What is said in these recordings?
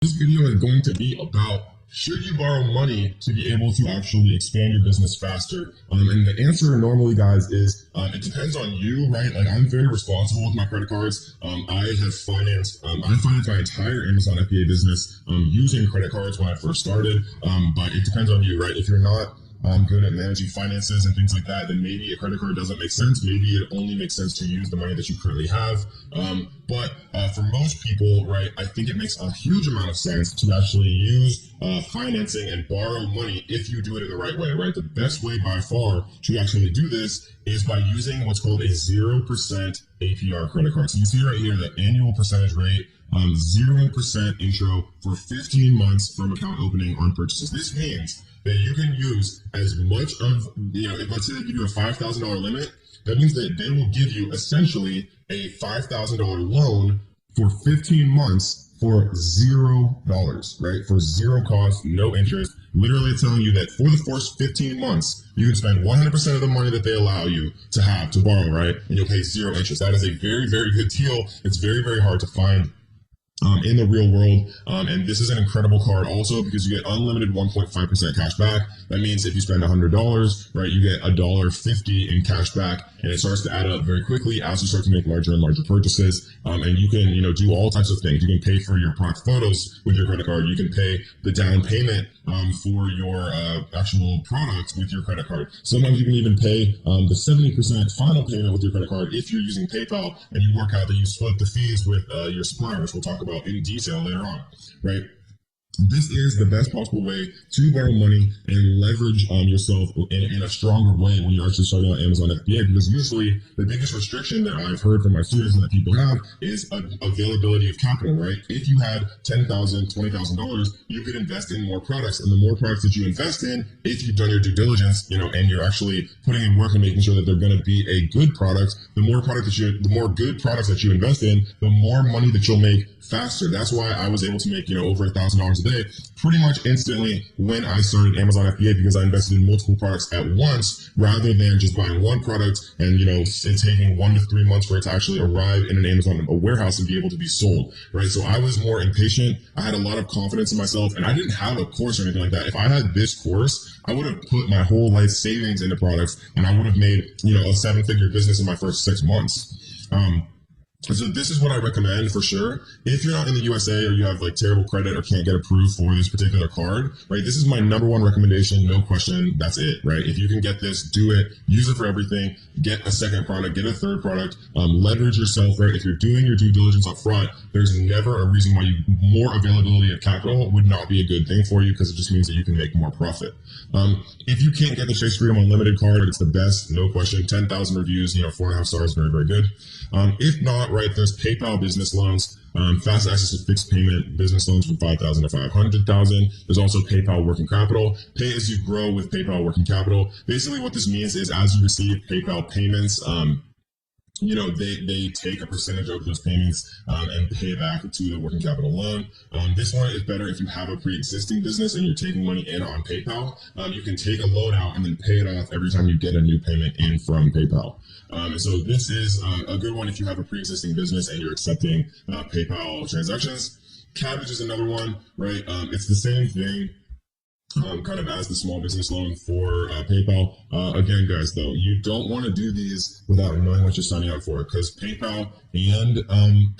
This video is going to be about should you borrow money to be able to actually expand your business faster? And the answer normally, guys, is it depends on you, right? Like I'm very responsible with my credit cards. I financed my entire Amazon FBA business using credit cards when I first started. But it depends on you, right? If you're not good at managing finances and things like that, then maybe a credit card doesn't make sense. Maybe it only makes sense to use the money that you currently have. But for most people, right, I think it makes a huge amount of sense to actually use financing and borrow money if you do it in the right way, right? The best way by far to actually do this is by using what's called a 0% APR credit card. So you see right here the annual percentage rate, 0% intro for 15 months from account opening on purchases. This means that you can use as much of, if let's say they give you a $5,000 limit, that means that they will give you essentially a $5,000 loan for 15 months for $0, right? For zero cost, no interest, literally telling you that for the first 15 months, you can spend 100% of the money that they allow you to have to borrow, right? And you'll pay zero interest. That is a very, very good deal. It's very, very hard to find in the real world. And this is an incredible card also because you get unlimited 1.5% cash back. That means if you spend $100, right, you get $1.50 in cash back, and it starts to add up very quickly as you start to make larger and larger purchases. And you can, do all types of things. You can pay for your product photos with your credit card. You can pay the down payment for your actual product with your credit card. Sometimes you can even pay the 70% final payment with your credit card if you're using PayPal and you work out that you split the fees with your supplier, which we'll talk about in detail later on, right? This is the best possible way to borrow money and leverage yourself in a stronger way when you're actually starting on Amazon FBA, because usually the biggest restriction that I've heard from my students and that people have is availability of capital, right? If you had $10,000, $20,000, you could invest in more products, and the more products that you invest in, if you've done your due diligence, and you're actually putting in work and making sure that they're going to be a good product, the more good products that you invest in, the more money that you'll make faster. That's why I was able to make, over $1,000 a day pretty much instantly when I started Amazon FBA, because I invested in multiple products at once rather than just buying one product and, it taking 1 to 3 months for it to actually arrive in an Amazon warehouse and be able to be sold, right? So I was more impatient. I had a lot of confidence in myself, and I didn't have a course or anything like that. If I had this course, I would have put my whole life savings into products, and I would have made, a 7-figure business in my first 6 months. So this is what I recommend for sure. If you're not in the USA or you have terrible credit or can't get approved for this particular card, right? This is my number one recommendation, no question. That's it, right? If you can get this, do it. Use it for everything. Get a second product, get a third product. Leverage yourself, right? If you're doing your due diligence up front, there's never a reason why more availability of capital would not be a good thing for you, because it just means that you can make more profit. If you can't get the Chase Freedom Unlimited card, it's the best, no question. 10,000 reviews, 4.5 stars, very, very good. If not, right, there's PayPal business loans, fast access to fixed payment business loans from $5,000 to $500,000. There's also PayPal working capital, pay as you grow with PayPal working capital. Basically what this means is as you receive PayPal payments, they take a percentage of those payments and pay it back to the working capital loan. This one is better if you have a pre-existing business and you're taking money in on PayPal. You can take a loan out and then pay it off every time you get a new payment in from PayPal. So this is a good one if you have a pre-existing business and you're accepting PayPal transactions. Kabbage is another one, right? It's the same thing. Kind of as the small business loan for PayPal. Again, guys, though, you don't want to do these without knowing what you're signing up for, because PayPal and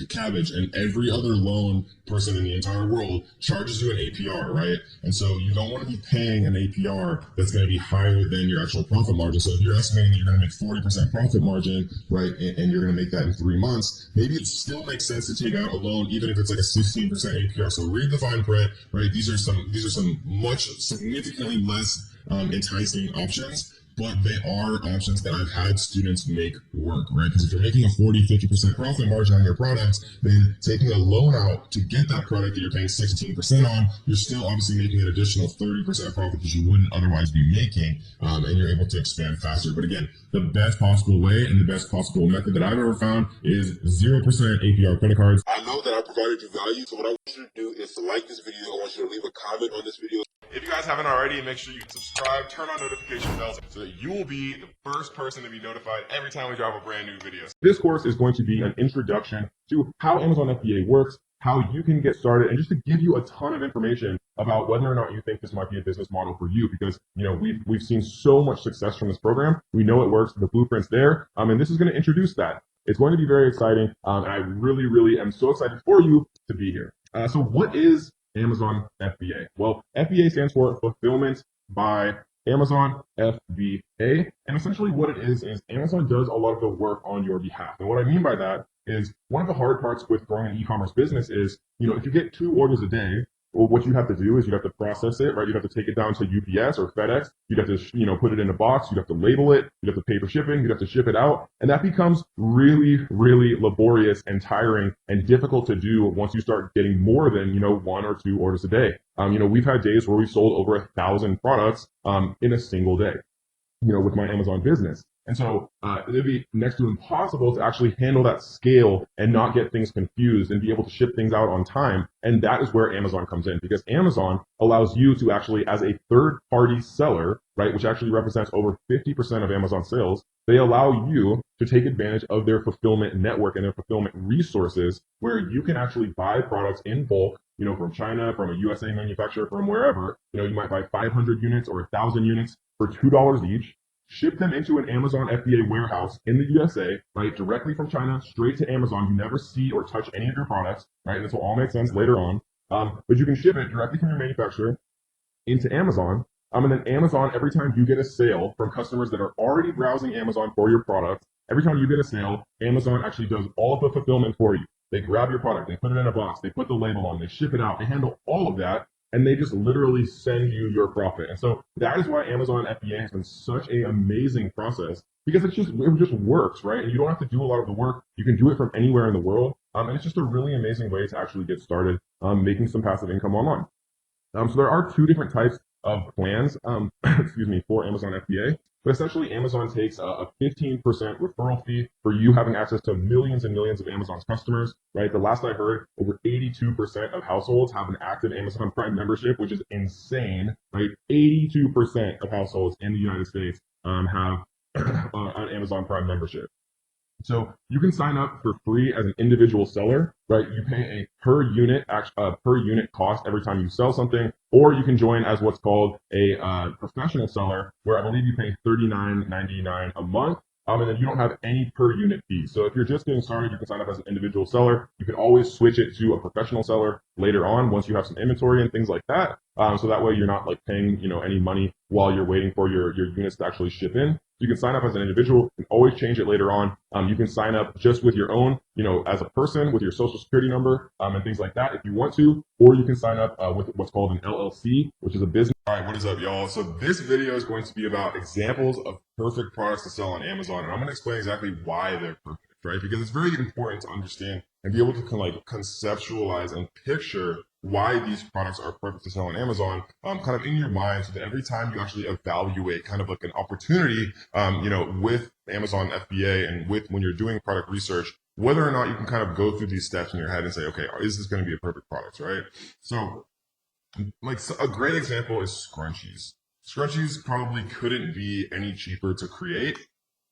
Kabbage and every other loan person in the entire world charges you an APR, right? And so you don't want to be paying an APR that's going to be higher than your actual profit margin. So if you're estimating that you're going to make 40% profit margin, right, and you're going to make that in 3 months, maybe it still makes sense to take out a loan, even if it's like a 16% APR. So read the fine print, right? These are some much significantly less enticing options, but they are options that I've had students make work, right? Because if you're making a 40-50% profit margin on your products, then taking a loan out to get that product that you're paying 16% on, you're still obviously making an additional 30% profit that you wouldn't otherwise be making, and you're able to expand faster. But again, the best possible way and the best possible method that I've ever found is 0% APR credit cards. I know that I provided you value, so what I want you to do is to like this video. I want you to leave a comment on this video. If you guys haven't already, make sure you subscribe, turn on notification bells so that you will be the first person to be notified every time we drop a brand new video. This course is going to be an introduction to how Amazon FBA works, how you can get started and just to give you a ton of information about whether or not you think this might be a business model for you, because we've seen so much success from this program. We know it works. The blueprint's there, and this is going to introduce that. It's going to be very exciting, and I really, really am so excited for you to be here. So what is Amazon FBA? Well, FBA stands for Fulfillment by Amazon FBA. And essentially what it is Amazon does a lot of the work on your behalf. And what I mean by that is one of the hard parts with growing an e-commerce business is, if you get 2 orders a day, well, what you have to do is you have to process it, right? You'd have to take it down to UPS or FedEx. You'd have to, put it in a box. You'd have to label it. You'd have to pay for shipping. You'd have to ship it out. And that becomes really, really laborious and tiring and difficult to do once you start getting more than, 1 or 2 orders a day. We've had days where we sold over 1,000 products, in a single day, with my Amazon business. And so it'd be next to impossible to actually handle that scale and not get things confused and be able to ship things out on time. And that is where Amazon comes in, because Amazon allows you to actually, as a third-party seller, right, which actually represents over 50% of Amazon sales, they allow you to take advantage of their fulfillment network and their fulfillment resources, where you can actually buy products in bulk, from China, from a USA manufacturer, from wherever. You might buy 500 units or 1,000 units for $2 each. Ship them into an Amazon FBA warehouse in the USA, right, directly from China, straight to Amazon. You never see or touch any of your products, right? This will all make sense later on. But you can ship it directly from your manufacturer into Amazon. And then Amazon, every time you get a sale from customers that are already browsing Amazon for your product, every time you get a sale, Amazon actually does all of the fulfillment for you. They grab your product, they put it in a box, they put the label on, they ship it out, they handle all of that. And they just literally send you your profit. And so that is why Amazon FBA has been such an amazing process, because it just works, right? And you don't have to do a lot of the work. You can do it from anywhere in the world. And it's just a really amazing way to actually get started making some passive income online. So there are 2 different types of plans, for Amazon FBA. But essentially, Amazon takes a 15% referral fee for you having access to millions and millions of Amazon's customers, right? The last I heard, over 82% of households have an active Amazon Prime membership, which is insane, right? 82% of households in the United States have an Amazon Prime membership. So you can sign up for free as an individual seller, right? You pay a per unit cost every time you sell something, or you can join as what's called a professional seller, where I believe you pay $39.99 a month. And then you don't have any per unit fees. So if you're just getting started, you can sign up as an individual seller. You can always switch it to a professional seller later on once you have some inventory and things like that. So that way you're not like paying, any money while you're waiting for your units to actually ship in. You can sign up as an individual and always change it later on. You can sign up just with your own, as a person with your social security number and things like that if you want to, or you can sign up with what's called an LLC, which is a business. All right, what is up, y'all? So this video is going to be about examples of perfect products to sell on Amazon, and I'm going to explain exactly why they're perfect, right? Because it's very important to understand and be able to conceptualize and picture why these products are perfect to sell on Amazon, kind of in your mind, so that every time you actually evaluate kind of like an opportunity, with Amazon FBA and when you're doing product research, whether or not you can kind of go through these steps in your head and say, okay, is this going to be a perfect product, right? So, a great example is scrunchies. Scrunchies probably couldn't be any cheaper to create.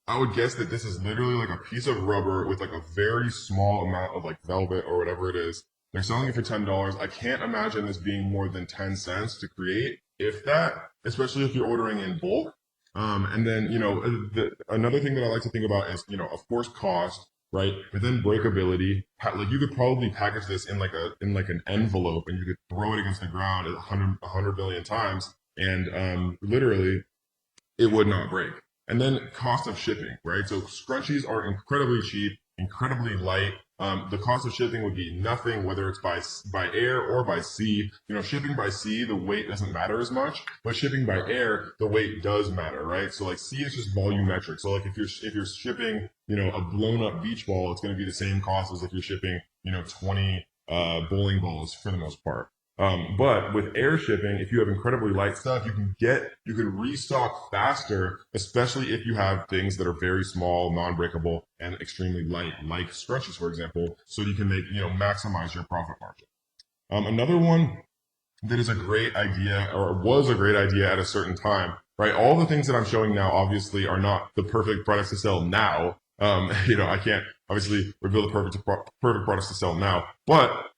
I would guess that this is literally like a piece of rubber with like a very small amount of like velvet or whatever it is. They're selling it for $10. I can't imagine this being more than 10 cents to create, if that, especially if you're ordering in bulk. And then, another thing that I like to think about is, of course, cost, right? But then breakability. Like you could probably package this in like an envelope, and you could throw it against the ground 100 billion times, and literally it would not break. And then cost of shipping, right? So scrunchies are incredibly cheap, incredibly light. The cost of shipping would be nothing, whether it's by air or by sea. Shipping by sea, the weight doesn't matter as much, but shipping by air, the weight does matter, right? So like sea is just volumetric. So like if you're shipping, a blown up beach ball, it's going to be the same cost as if you're shipping, 20 bowling balls for the most part. But with air shipping, if you have incredibly light stuff, you can restock faster, especially if you have things that are very small, non-breakable, and extremely light, like scrunchies, for example, so you can maximize your profit margin. Another one that is a great idea, or was a great idea at a certain time, right? All the things that I'm showing now obviously are not the perfect products to sell now. I'm obviously reveal the perfect products to sell now. But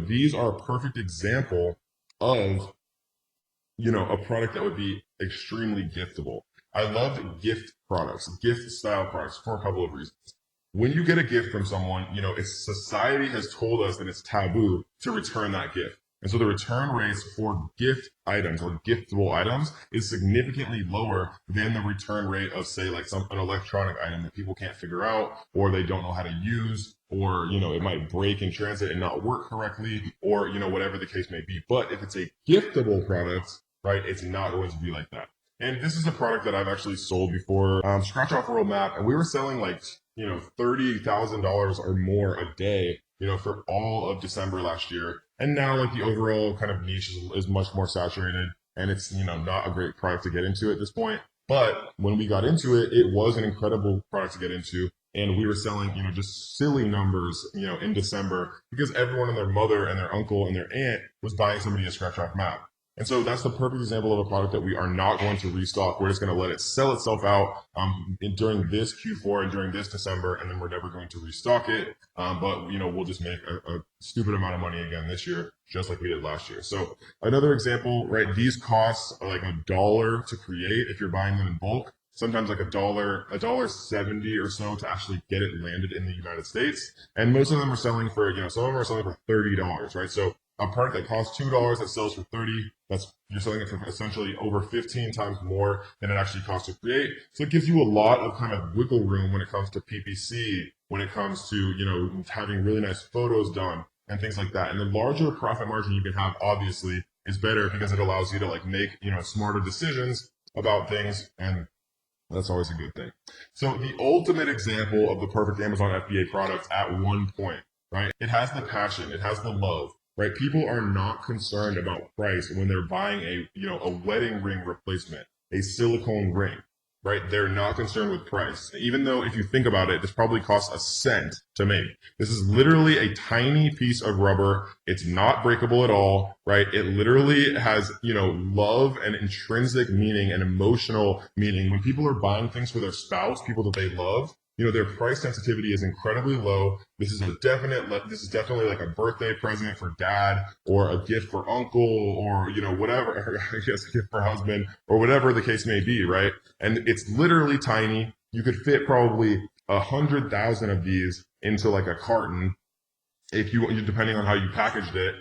these are a perfect example of a product that would be extremely giftable. I love gift products, gift style products for a couple of reasons. When you get a gift from someone, society has told us that it's taboo to return that gift. And so the return rates for gift items or giftable items is significantly lower than the return rate of, say, like an electronic item that people can't figure out, or they don't know how to use, or, it might break in transit and not work correctly, or, whatever the case may be. But if it's a giftable product, right, it's not going to be like that. And this is a product that I've actually sold before, Scratch Off World Map, and we were selling like, $30,000 or more a day, for all of December last year. And now like the overall kind of niche is much more saturated, and it's, not a great product to get into at this point. But when we got into it, it was an incredible product to get into. And we were selling, just silly numbers, in December, because everyone and their mother and their uncle and their aunt was buying somebody a Scratch Off map. And so that's the perfect example of a product that we are not going to restock. We're just going to let it sell itself out during this Q4 and during this December, and then we're never going to restock it. But we'll just make a stupid amount of money again this year, just like we did last year. So another example, right? These costs are like $1 to create if you're buying them in bulk. Sometimes like $1.70 or so to actually get it landed in the United States. And most of them are selling for, some of them are selling for $30, right? So a product that costs $2 that sells for $30, you're selling it for essentially over 15 times more than it actually costs to create. So it gives you a lot of kind of wiggle room when it comes to PPC, when it comes to, having really nice photos done and things like that. And the larger profit margin you can have, obviously, is better because it allows you to like make, smarter decisions about things, and that's always a good thing. So the ultimate example of the perfect Amazon FBA product at one point, right? It has the passion, it has the love. Right, people are not concerned about price when they're buying a wedding ring replacement, a silicone ring, right? They're not concerned with price. Even though if you think about it, this probably costs a cent to make. This is literally a tiny piece of rubber. It's not breakable at all, right? It literally has, love and intrinsic meaning and emotional meaning. When people are buying things for their spouse, people that they love, their price sensitivity is incredibly low. This is definitely like a birthday present for dad, or a gift for uncle, or, whatever, I guess a gift for husband, or whatever the case may be, right? And it's literally tiny. You could fit probably 100,000 of these into like a carton if depending on how you packaged it.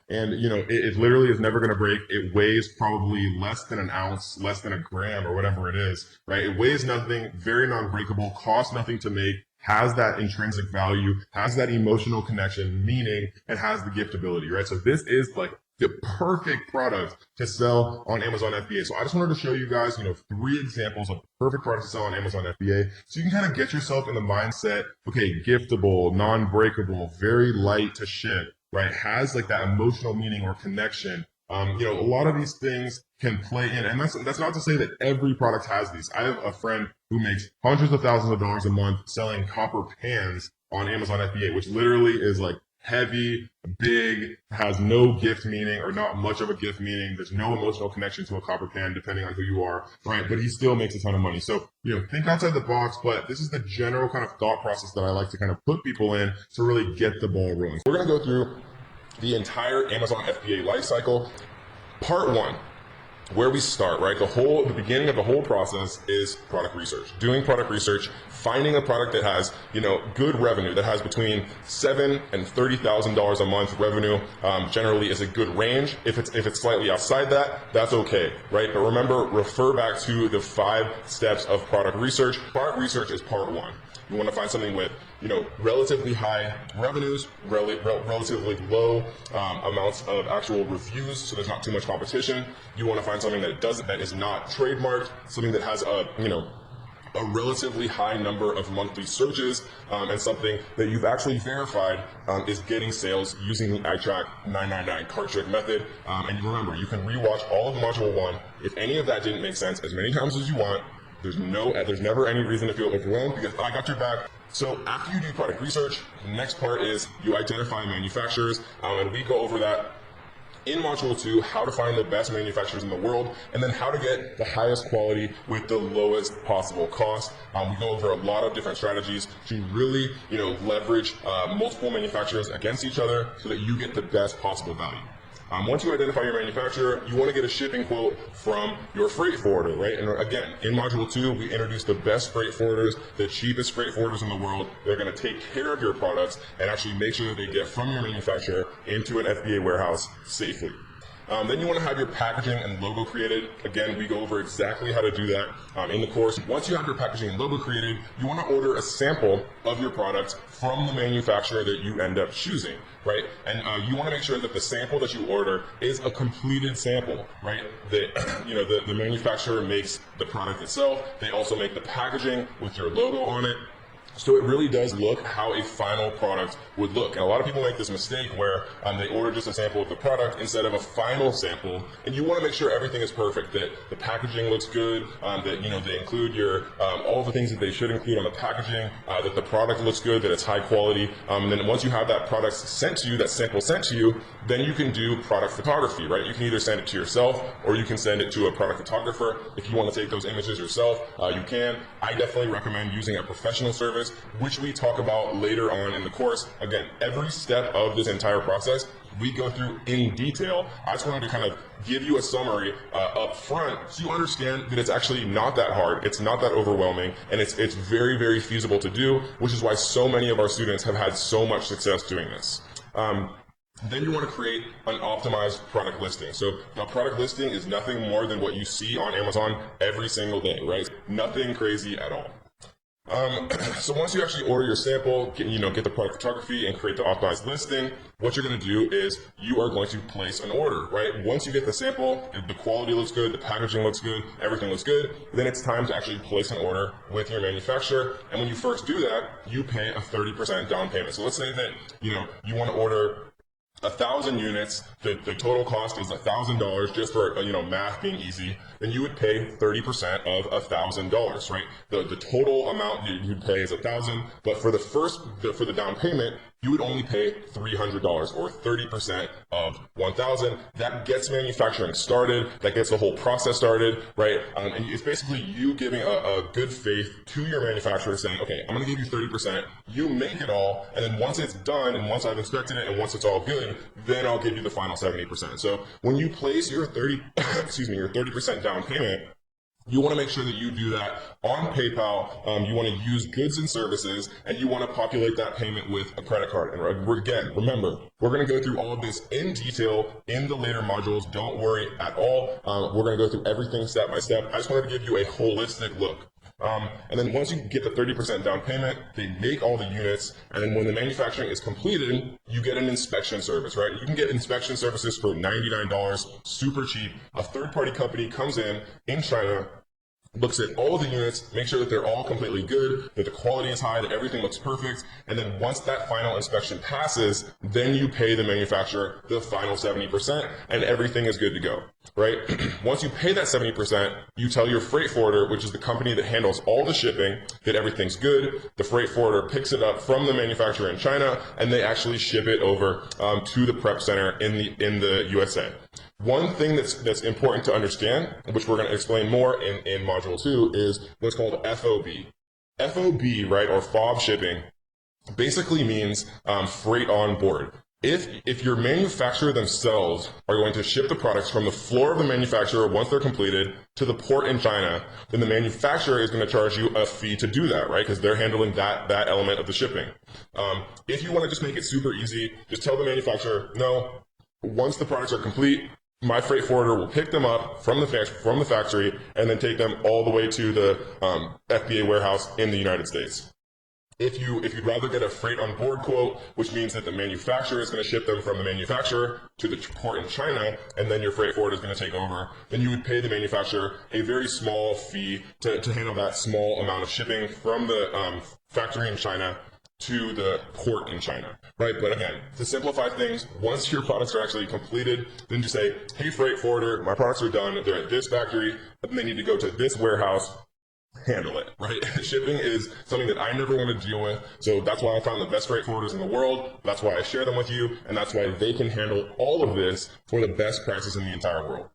It literally is never going to break. It weighs probably less than an ounce, less than a gram, or whatever it is, right? It weighs nothing, very non-breakable, costs nothing to make, has that intrinsic value, has that emotional connection, meaning, and has the giftability, right? So this is like the perfect product to sell on Amazon FBA. So I just wanted to show you guys, 3 examples of perfect products to sell on Amazon FBA. So you can kind of get yourself in the mindset, okay, giftable, non-breakable, very light to ship, right? Has like that emotional meaning or connection. A lot of these things can play in, and that's not to say that every product has these. I have a friend who makes hundreds of thousands of dollars a month selling copper pans on Amazon FBA, which literally is like heavy, big, has no gift meaning or not much of a gift meaning. There's no emotional connection to a copper pan depending on who you are, right? But he still makes a ton of money. So, think outside the box, but this is the general kind of thought process that I like to kind of put people in to really get the ball rolling. We're going to go through the entire Amazon FBA lifecycle. Part 1, where we start, right? The beginning of the whole process is product research. Doing product research, finding a product that has, good revenue, that has between $7,000 and $30,000 a month revenue, generally is a good range. If it's slightly outside that, that's okay, right? But remember, refer back to the 5 steps of product research. Product research is part 1. You want to find something with, relatively high revenues, relatively low amounts of actual reviews, so there's not too much competition. You want to find something that is not trademarked, something that has a relatively high number of monthly searches, and something that you've actually verified is getting sales using the iTrack 999 cart trick method. And remember, you can rewatch all of Module 1. If any of that didn't make sense, as many times as you want. There's never any reason to feel overwhelmed because I got your back. So after you do product research, the next part is you identify manufacturers, and we go over that in Module 2, how to find the best manufacturers in the world, and then how to get the highest quality with the lowest possible cost. We go over a lot of different strategies to really, leverage multiple manufacturers against each other so that you get the best possible value. Once you identify your manufacturer, you want to get a shipping quote from your freight forwarder, right? And again, in Module 2, we introduce the best freight forwarders, the cheapest freight forwarders in the world. They're going to take care of your products and actually make sure that they get from your manufacturer into an FBA warehouse safely. Then you want to have your packaging and logo created. Again, we go over exactly how to do that in the course. Once you have your packaging and logo created, you want to order a sample of your product from the manufacturer that you end up choosing, right? And you want to make sure that the sample that you order is a completed sample, right? That the manufacturer makes the product itself. They also make the packaging with your logo on it. So it really does look how a final product would look. And a lot of people make this mistake where they order just a sample of the product instead of a final sample. And you want to make sure everything is perfect, that the packaging looks good, that they include your all the things that they should include on the packaging, that the product looks good, that it's high quality. And then once you have that product sent to you, that sample sent to you, then you can do product photography, right? You can either send it to yourself or you can send it to a product photographer. If you want to take those images yourself, you can. I definitely recommend using a professional service, which we talk about later on in the course. Again, every step of this entire process we go through in detail. I just wanted to kind of give you a summary up front so you understand that it's actually not that hard, it's not that overwhelming, and it's very, very feasible to do, which is why so many of our students have had so much success doing this. Then you want to create an optimized product listing. So a product listing is nothing more than what you see on Amazon every single day, right? Nothing crazy at all. So once you actually order your sample, get the product photography and create the optimized listing, what you're going to do is you are going to place an order, right? Once you get the sample, the quality looks good, the packaging looks good, everything looks good, then it's time to actually place an order with your manufacturer. And when you first do that, you pay a 30% down payment. So let's say that, you want to order 1,000 units, the total cost is $1,000, just for math being easy, then you would pay 30% of $1,000, right? The total amount you'd pay is $1,000, but for the down payment, you would only pay $300 or 30% of $1,000. That gets manufacturing started, that gets the whole process started, right? And it's basically you giving a good faith to your manufacturer saying, okay, I'm gonna give you 30%, you make it all, and then once it's done, and once I've inspected it, and once it's all good, then I'll give you the final 70%. So when you place your 30% down payment, you want to make sure that you do that on PayPal. You want to use goods and services, and you want to populate that payment with a credit card. And again, remember, we're going to go through all of this in detail in the later modules. Don't worry at all. We're going to go through everything step by step. I just wanted to give you a holistic look. And then once you get the 30% down payment, they make all the units, and then when the manufacturing is completed, you get an inspection service, right? You can get inspection services for $99, super cheap. A third-party company comes in China, looks at all of the units, make sure that they're all completely good, that the quality is high, that everything looks perfect, and then once that final inspection passes, then you pay the manufacturer the final 70%, and everything is good to go, right? Once you pay that 70%, you tell your freight forwarder, which is the company that handles all the shipping, that everything's good. The freight forwarder picks it up from the manufacturer in China, and they actually ship it over to the prep center in the USA. One thing that's important to understand, which we're going to explain more in Module 2, is what's called FOB. FOB, right, or FOB shipping, basically means freight on board. If your manufacturer themselves are going to ship the products from the floor of the manufacturer once they're completed to the port in China, then the manufacturer is going to charge you a fee to do that, right? Because they're handling that element of the shipping. If you want to just make it super easy, just tell the manufacturer, no, once the products are complete, my freight forwarder will pick them up from the factory and then take them all the way to the FBA warehouse in the United States. If you'd rather get a freight on board quote, which means that the manufacturer is going to ship them from the manufacturer to the port in China, and then your freight forwarder is going to take over, then you would pay the manufacturer a very small fee to handle that small amount of shipping from the factory in China to the port in China, right? But again, to simplify things, once your products are actually completed, then just say, hey, freight forwarder, my products are done, they're at this factory, but they need to go to this warehouse, handle it, right? Shipping is something that I never want to deal with. So that's why I found the best freight forwarders in the world. That's why I share them with you. And that's why they can handle all of this for the best prices in the entire world.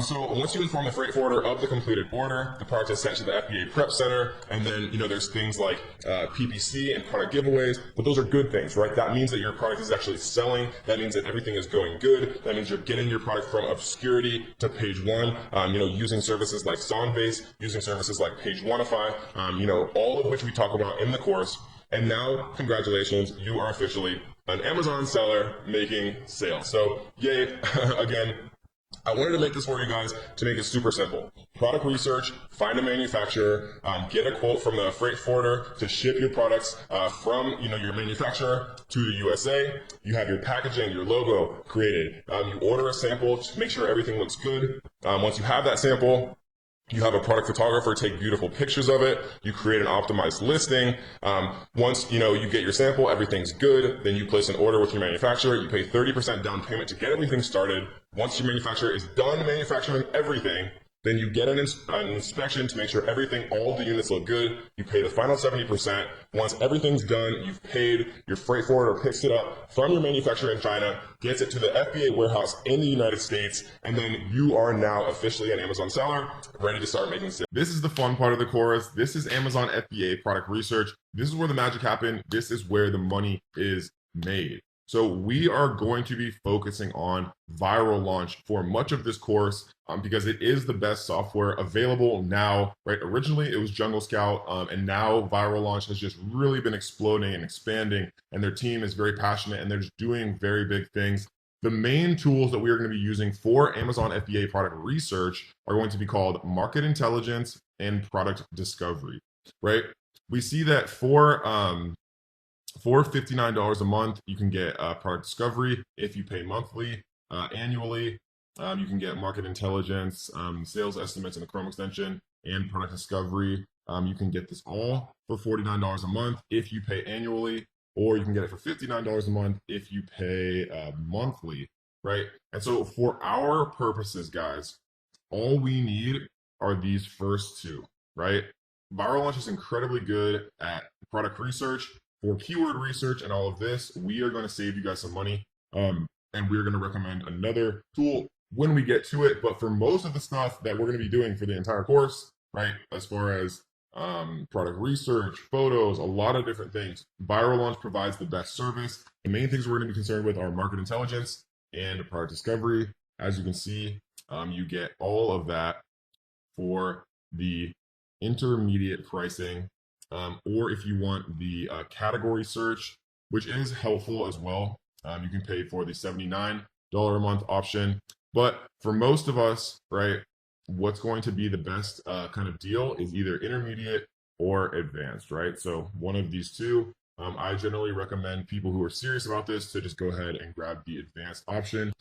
So once you inform the freight forwarder of the completed order, the product is sent to the FBA Prep Center, and then there's things like PPC and product giveaways, but those are good things, right? That means that your product is actually selling. That means that everything is going good. That means you're getting your product from obscurity to page one. Using services like Sonbase, using services like PageOneify, all of which we talk about in the course. And now, congratulations, you are officially an Amazon seller making sales. So, yay! Again, I wanted to make this for you guys to make it super simple. Product research, find a manufacturer, get a quote from the freight forwarder to ship your products from your manufacturer to the USA. You have your packaging, your logo created. You order a sample to make sure everything looks good. Once you have that sample, you have a product photographer take beautiful pictures of it. You create an optimized listing. Once you get your sample, everything's good. Then you place an order with your manufacturer. You pay 30% down payment to get everything started. Once your manufacturer is done manufacturing everything, then you get an inspection to make sure all the units look good. You pay the final 70%. Once everything's done, you've paid, your freight forwarder picks it up from your manufacturer in China, gets it to the FBA warehouse in the United States, and then you are now officially an Amazon seller, ready to start making sales. This is the fun part of the course. This is Amazon FBA product research. This is where the magic happens. This is where the money is made. So we are going to be focusing on Viral Launch for much of this course because it is the best software available now, right? Originally it was Jungle Scout, and now Viral Launch has just really been exploding and expanding, and their team is very passionate and they're just doing very big things. The main tools that we are going to be using for Amazon FBA product research are going to be called Market Intelligence and Product Discovery, right? We see that for $59 a month, you can get product discovery. If you pay monthly, annually, you can get market intelligence, sales estimates in the Chrome extension, and product discovery. You can get this all for $49 a month if you pay annually, or you can get it for $59 a month if you pay monthly, right? And so for our purposes, guys, all we need are these first two, right? Viral Launch is incredibly good at product research. For keyword research and all of this, we are going to save you guys some money, and we're going to recommend another tool when we get to it. But for most of the stuff that we're going to be doing for the entire course, right, as far as product research, photos, a lot of different things, Viral Launch provides the best service. The main things we're going to be concerned with are market intelligence and product discovery. As you can see, you get all of that for the intermediate pricing. Or if you want the category search, which is helpful as well, you can pay for the $79 a month option. But for most of us, right, what's going to be the best kind of deal is either intermediate or advanced, right? So one of these two. I generally recommend people who are serious about this to just go ahead and grab the advanced option.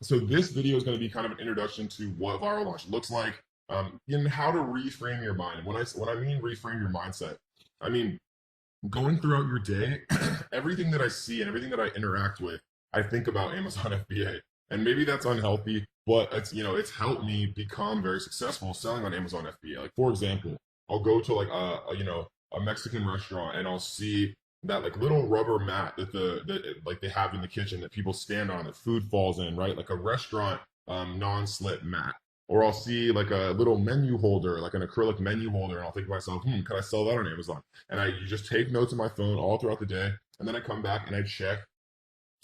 So this video is going to be kind of an introduction to what Viral Launch looks like. And how to reframe your mind. When I mean reframe your mindset, I mean going throughout your day, everything that I see and everything that I interact with, I think about Amazon FBA. And maybe that's unhealthy, but it's helped me become very successful selling on Amazon FBA. Like, for example, I'll go to like a Mexican restaurant and I'll see that like little rubber mat that like they have in the kitchen that people stand on that food falls in, right? Like a restaurant non-slip mat. Or I'll see like a little menu holder, like an acrylic menu holder, and I'll think to myself, could I sell that on Amazon? And you just take notes on my phone all throughout the day, and then I come back and I check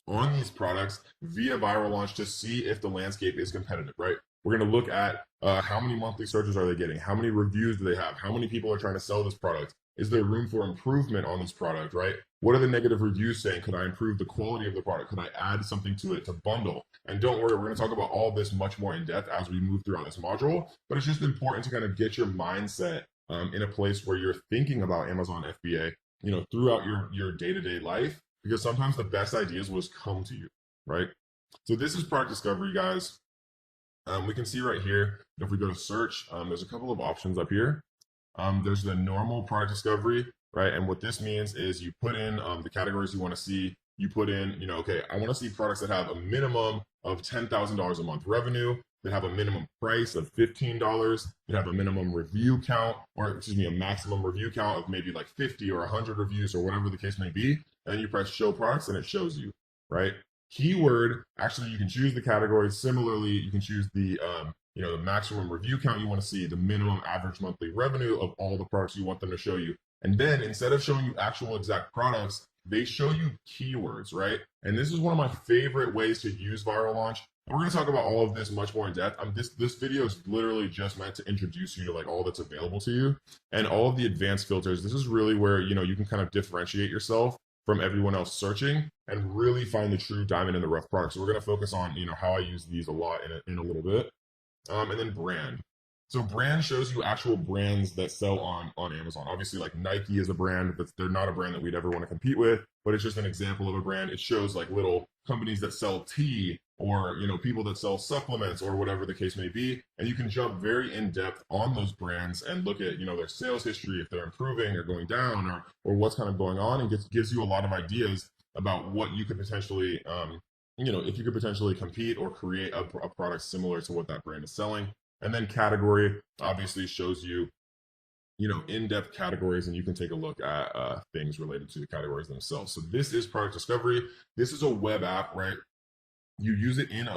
on these products via Viral Launch to see if the landscape is competitive, right? We're going to look at how many monthly searches are they getting? How many reviews do they have? How many people are trying to sell this product? Is there room for improvement on this product, right? What are the negative reviews saying? Could I improve the quality of the product? Could I add something to it to bundle? And don't worry, we're going to talk about all this much more in depth as we move throughout this module, but it's just important to kind of get your mindset in a place where you're thinking about Amazon FBA, throughout your day-to-day life, because sometimes the best ideas will just come to you, right? So this is product discovery, guys. We can see right here, if we go to search, there's a couple of options up here. There's the normal product discovery, right? And what this means is you put in the categories you want to see. You put in, okay, I want to see products that have a minimum of $10,000 a month revenue. that have a minimum price of $15, that have a minimum review count, or excuse me, a maximum review count of maybe like 50 or 100 reviews or whatever the case may be. And then you press show products and it shows you, right? Keyword, actually you can choose the category. Similarly, you can choose the the maximum review count you want to see, the minimum average monthly revenue of all the products you want them to show you. And then instead of showing you actual exact products, they show you keywords, right? And this is one of my favorite ways to use Viral Launch. And we're going to talk about all of this much more in depth. This video is literally just meant to introduce you to like all that's available to you and all of the advanced filters. This is really where, you can kind of differentiate yourself from everyone else searching and really find the true diamond in the rough product. So we're going to focus on, how I use these a lot in a little bit. And then brand. So brand shows you actual brands that sell on Amazon. Obviously, like Nike is a brand, but they're not a brand that we'd ever want to compete with, but it's just an example of a brand. It shows like little companies that sell tea or, people that sell supplements or whatever the case may be. And you can jump very in depth on those brands and look at, their sales history, if they're improving or going down or what's kind of going on, and gives you a lot of ideas about what you could potentially, if you could potentially compete or create a product similar to what that brand is selling. And then category obviously shows you, in-depth categories, and you can take a look at things related to the categories themselves. So this is product discovery. This is a web app, right? You use it in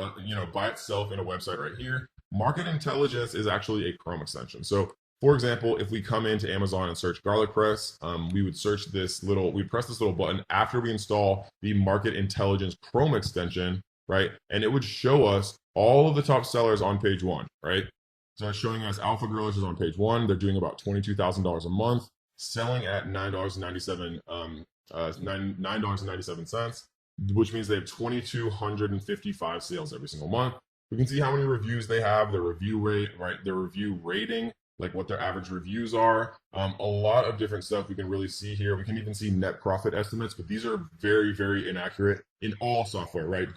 by itself in a website right here. Market intelligence is actually a Chrome extension. So for example, if we come into Amazon and search garlic press, we would press this little button after we install the market intelligence Chrome extension, right? And it would show us all of the top sellers on page one, right? So it's showing us Alpha Grillers is on page one. They're doing about $22,000 a month, selling at $9.97, which means they have 2,255 sales every single month. We can see how many reviews they have, their review rate, right? Their review rating, like what their average reviews are. A lot of different stuff we can really see here. We can even see net profit estimates, but these are very, very inaccurate in all software, right?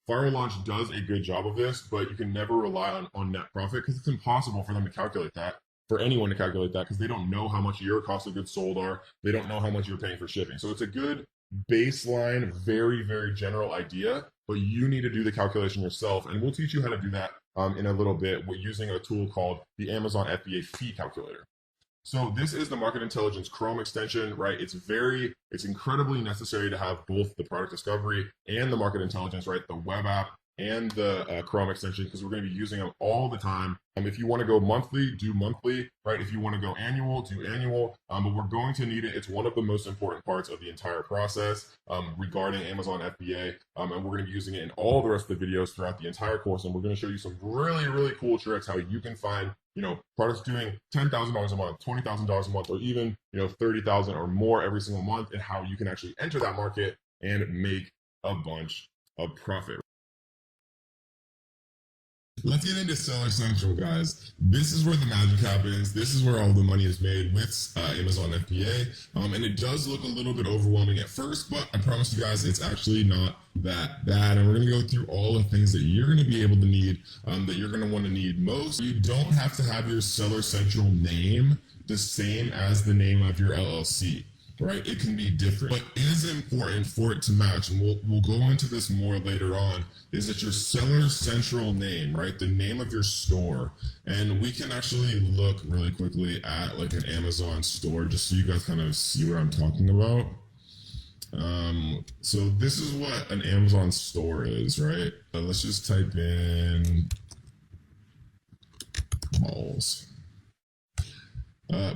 Viral Launch does a good job of this, but you can never rely on net profit because it's impossible for them to calculate that, for anyone to calculate that, because they don't know how much your cost of goods sold are. They don't know how much you're paying for shipping. So it's a good baseline, very, very general idea, but you need to do the calculation yourself. And we'll teach you how to do that in a little bit. We're using a tool called the Amazon FBA fee calculator. So this is the Market Intelligence Chrome extension, right? It's incredibly necessary to have both the product discovery and the market intelligence, right? The web app and the Chrome extension, because we're going to be using them all the time. If you want to go monthly, do monthly, right? If you want to go annual, do annual, but we're going to need it. It's one of the most important parts of the entire process regarding Amazon FBA, and we're going to be using it in all the rest of the videos throughout the entire course, and we're going to show you some really, really cool tricks how you can find products doing $10,000 a month, $20,000 a month, or even, $30,000 or more every single month, and how you can actually enter that market and make a bunch of profit. Let's get into Seller Central, guys. This is where the magic happens. This is where all the money is made with Amazon FBA. And it does look a little bit overwhelming at first, but I promise you guys, it's actually not that bad. And we're going to go through all the things that you're going to be able to need, that you're going to want to need most. You don't have to have your Seller Central name the same as the name of your LLC. Right? It can be different, but it is important for it to match. And we'll go into this more later on, is that your Seller Central name, right? The name of your store. And we can actually look really quickly at like an Amazon store, just so you guys kind of see what I'm talking about. So this is what an Amazon store is, right? Let's just type in malls.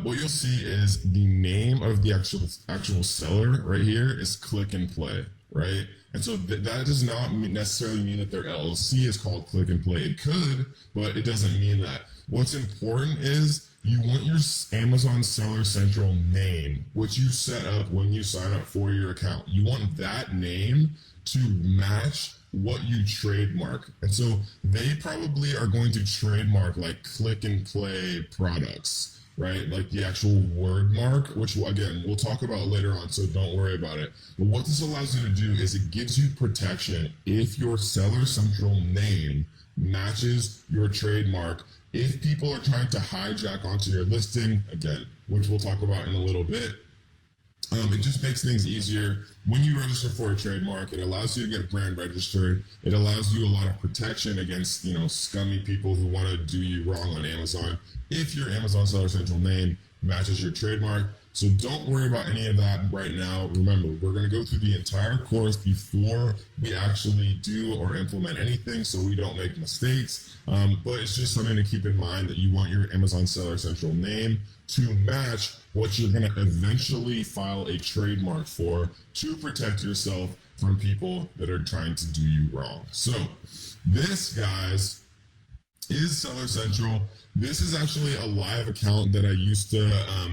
What you'll see is the name of the actual seller right here is Click and Play, right? And so that does not necessarily mean that their LLC is called Click and Play. It could, but it doesn't mean that. What's important is you want your Amazon Seller Central name, which you set up when you sign up for your account. You want that name to match what you trademark. And so they probably are going to trademark like Click and Play products, right? Like the actual word mark, which again, we'll talk about later on, so don't worry about it. But what this allows you to do is it gives you protection if your Seller Central name matches your trademark. If people are trying to hijack onto your listing, again, which we'll talk about in a little bit, It just makes things easier. When you register for a trademark, it allows you to get brand registered. It allows you a lot of protection against, scummy people who want to do you wrong on Amazon. If your Amazon Seller Central name matches your trademark. So don't worry about any of that right now. Remember, we're going to go through the entire course before we actually do or implement anything so we don't make mistakes. But it's just something to keep in mind that you want your Amazon Seller Central name to match what you're going to eventually file a trademark for to protect yourself from people that are trying to do you wrong. So this, guys, is Seller Central. This is actually a live account that I used to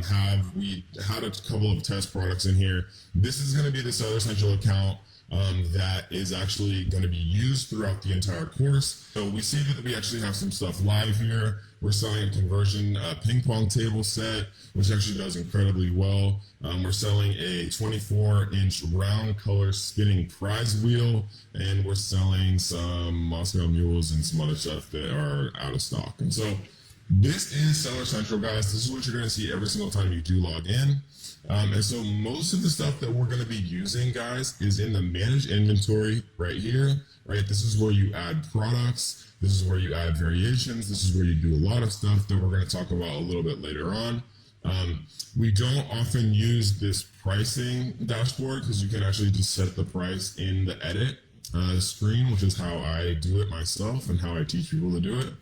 have. We had a couple of test products in here. This is going to be the Seller Central account that is actually going to be used throughout the entire course. So we see that we actually have some stuff live here. We're selling a conversion ping pong table set, which actually does incredibly well. We're selling a 24-inch round color spinning prize wheel, and we're selling some Moscow mules and some other stuff that are out of stock. And so this is Seller Central, guys. This is what you're going to see every single time you do log in. And so most of the stuff that we're going to be using, guys, is in the manage inventory right here, right? This is where you add products. This is where you add variations. This is where you do a lot of stuff that we're going to talk about a little bit later on. We don't often use this pricing dashboard because you can actually just set the price in the edit screen, which is how I do it myself and how I teach people to do it.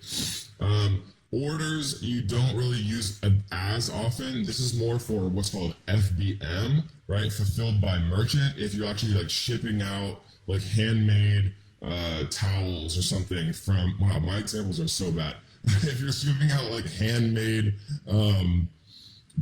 Orders you don't really use as often. This is more for what's called FBM, right? Fulfilled by merchant. If you're actually like shipping out like handmade towels or something from, wow, my examples are so bad. If you're shipping out like handmade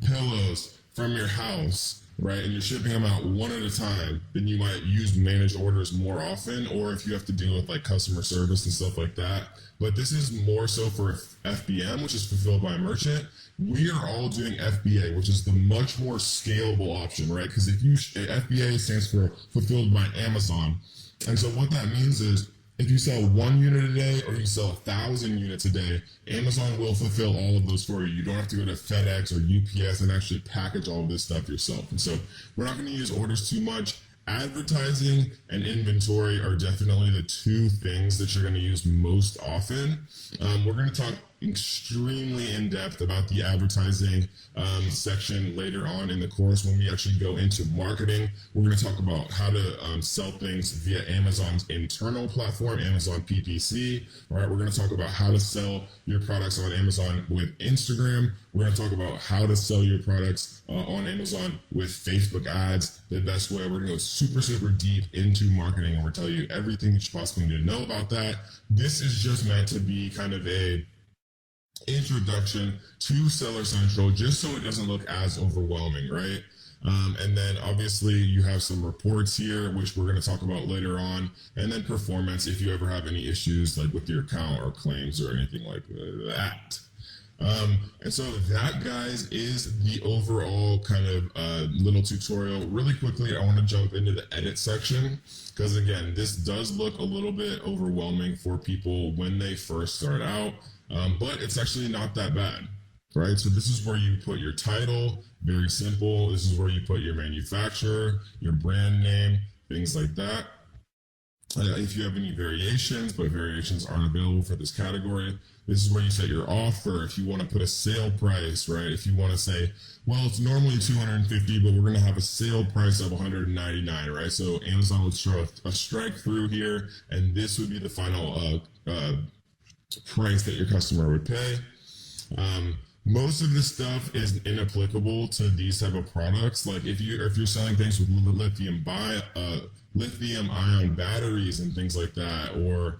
pillows from your house, right, and you're shipping them out one at a time, then you might use managed orders more often, or if you have to deal with like customer service and stuff like that. But this is more so for FBM, which is fulfilled by merchant. We are all doing FBA, which is the much more scalable option, right? Because if you FBA stands for fulfilled by Amazon, and so what that means is if you sell 1 unit a day or you sell 1,000 units a day, Amazon will fulfill all of those for you. You don't have to go to FedEx or UPS and actually package all of this stuff yourself. And so we're not going to use orders too much. Advertising and inventory are definitely the two things that you're going to use most often. We're going to talk extremely in depth about the advertising section later on in the course when we actually go into marketing. We're going to talk about how to sell things via Amazon's internal platform, Amazon PPC. All right, we're going to talk about how to sell your products on Amazon with Instagram. We're going to talk about how to sell your products on Amazon with Facebook ads, the best way. We're going to go super, super deep into marketing, and we're going to tell you everything that you possibly need to know about that. This is just meant to be kind of a introduction to Seller Central, just so it doesn't look as overwhelming, right? And then obviously you have some reports here, which we're going to talk about later on, and then performance if you ever have any issues like with your account or claims or anything like that. And so that, guys, is the overall kind of little tutorial. Really quickly, I want to jump into the edit section because, again, this does look a little bit overwhelming for people when they first start out, but it's actually not that bad, right? So this is where you put your title, very simple. This is where you put your manufacturer, your brand name, things like that. If you have any variations, but variations aren't available for this category, this is where you set your offer. If you want to put a sale price, right? If you want to say, well, it's normally $250, but we're going to have a sale price of $199, right? So Amazon would throw a strike through here, and this would be the final price that your customer would pay. Most of this stuff is inapplicable to these type of products. Like if you're selling things with lithium ion batteries and things like that, or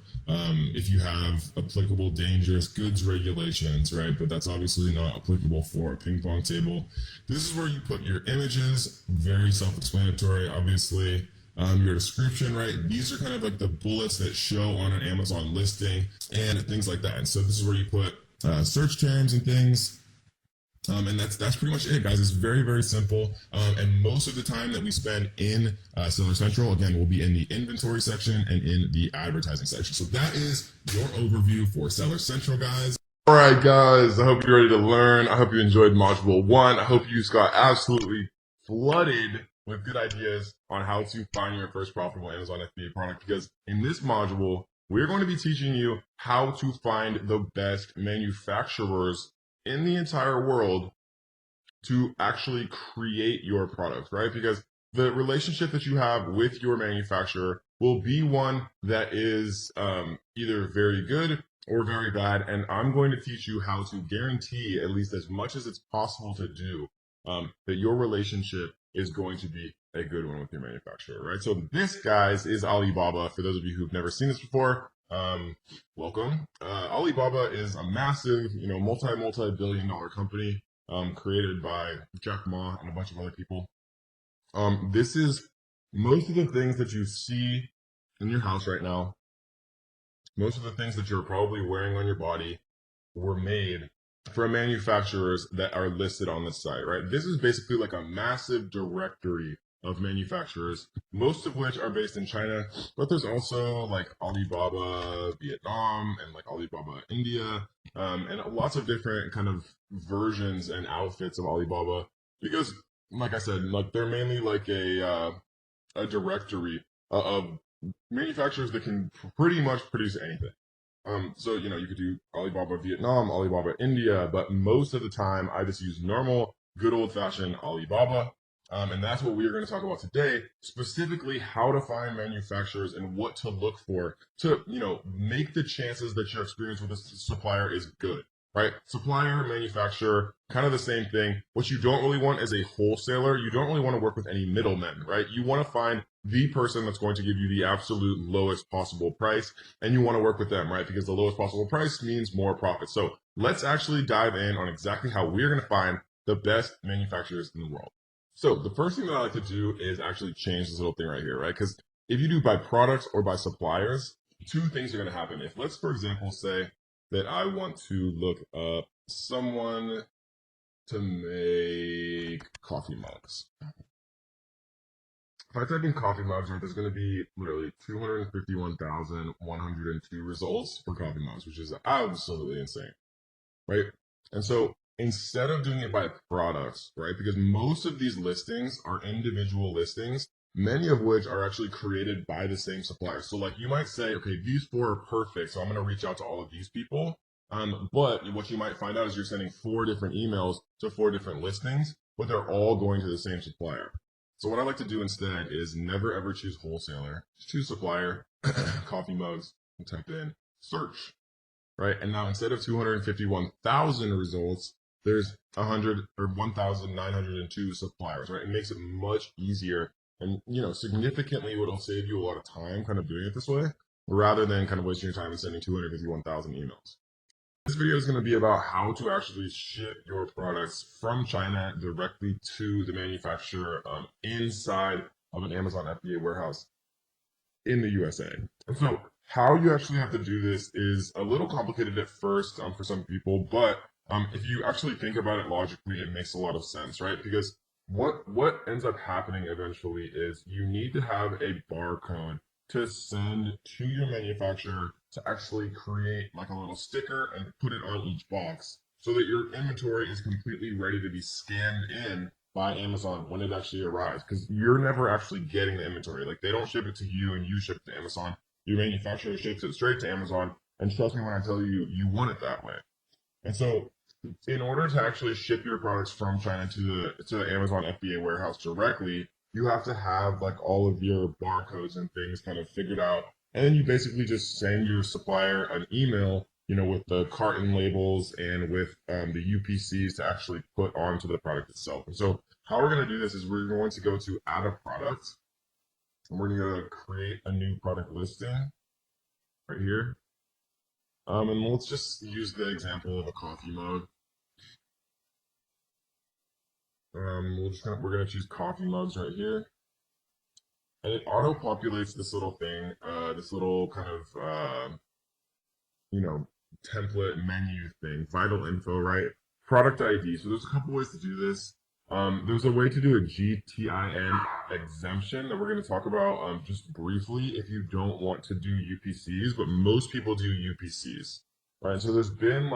if you have applicable dangerous goods regulations, right? But that's obviously not applicable for a ping pong table. This is where you put your images, very self-explanatory, obviously. Your description, right? These are kind of like the bullets that show on an Amazon listing and things like that. And so this is where you put search terms and things. And that's pretty much it, guys. It's very, very simple. And most of the time that we spend in Seller Central, again, will be in the inventory section and in the advertising section. So that is your overview for Seller Central, guys. All right, guys. I hope you're ready to learn. I hope you enjoyed Module 1. I hope you just got absolutely flooded with good ideas on how to find your first profitable Amazon FBA product, because in this module, we're going to be teaching you how to find the best manufacturers in the entire world to actually create your product, right? Because the relationship that you have with your manufacturer will be one that is either very good or very bad. And I'm going to teach you how to guarantee, at least as much as it's possible to do, that your relationship is going to be a good one with your manufacturer, right? So this, guys, is Alibaba. For those of you who've never seen this before, welcome. Alibaba is a massive, multi-billion-dollar company created by Jack Ma and a bunch of other people. This is most of the things that you see in your house right now. Most of the things that you're probably wearing on your body were made from manufacturers that are listed on the site, right? This is basically like a massive directory of manufacturers, most of which are based in China, but there's also like Alibaba Vietnam and like Alibaba India, and lots of different kind of versions and outfits of Alibaba, because like I said, like they're mainly like a directory of manufacturers that can pretty much produce anything. So, you could do Alibaba Vietnam, Alibaba India, but most of the time I just use normal, good old fashioned Alibaba. And that's what we are going to talk about today, specifically how to find manufacturers and what to look for to, make the chances that your experience with a supplier is good, right? Supplier, manufacturer, kind of the same thing. What you don't really want is a wholesaler. You don't really want to work with any middlemen, right? You want to find the person that's going to give you the absolute lowest possible price, and you want to work with them, right? Because the lowest possible price means more profit. So let's actually dive in on exactly how we're going to find the best manufacturers in the world. So the first thing that I like to do is actually change this little thing right here, right? Because if you do by products or by suppliers, two things are going to happen. If let's, for example, say that I want to look up someone to make coffee mugs. If I type in coffee mugs, there's going to be literally 251,102 results for coffee mugs, which is absolutely insane, right? And so instead of doing it by products, right, because most of these listings are individual listings, many of which are actually created by the same supplier. So like you might say, okay, these 4 are perfect, so I'm going to reach out to all of these people. But what you might find out is you're sending 4 different emails to 4 different listings, but they're all going to the same supplier. So what I like to do instead is never ever choose wholesaler, just choose supplier, coffee mugs, and type in search, right? And now instead of 251,000 results, there's 100 or 1,902 suppliers, right? It makes it much easier, and significantly it'll save you a lot of time kind of doing it this way, rather than kind of wasting your time and sending 251,000 emails. This video is going to be about how to actually ship your products from China directly to the manufacturer inside of an Amazon FBA warehouse in the USA. And so how you actually have to do this is a little complicated at first for some people, but if you actually think about it logically, it makes a lot of sense, right? Because what ends up happening eventually is you need to have a barcode to send to your manufacturer to actually create like a little sticker and put it on each box so that your inventory is completely ready to be scanned in by Amazon when it actually arrives. Because you're never actually getting the inventory. Like they don't ship it to you and you ship it to Amazon. Your manufacturer ships it straight to Amazon. And trust me when I tell you, you want it that way. And so in order to actually ship your products from China to the Amazon FBA warehouse directly, you have to have like all of your barcodes and things kind of figured out. And then you basically just send your supplier an email, with the carton labels and with the UPCs to actually put onto the product itself. And so how we're going to do this is we're going to go to add a product, and we're going to create a new product listing right here. And let's just use the example of a coffee mug. We're going to choose coffee mugs right here. And it auto-populates this little thing, this little kind of, template menu thing, vital info, right? Product ID. So there's a couple ways to do this. There's a way to do a GTIN exemption that we're going to talk about just briefly if you don't want to do UPCs, but most people do UPCs, right? So there's been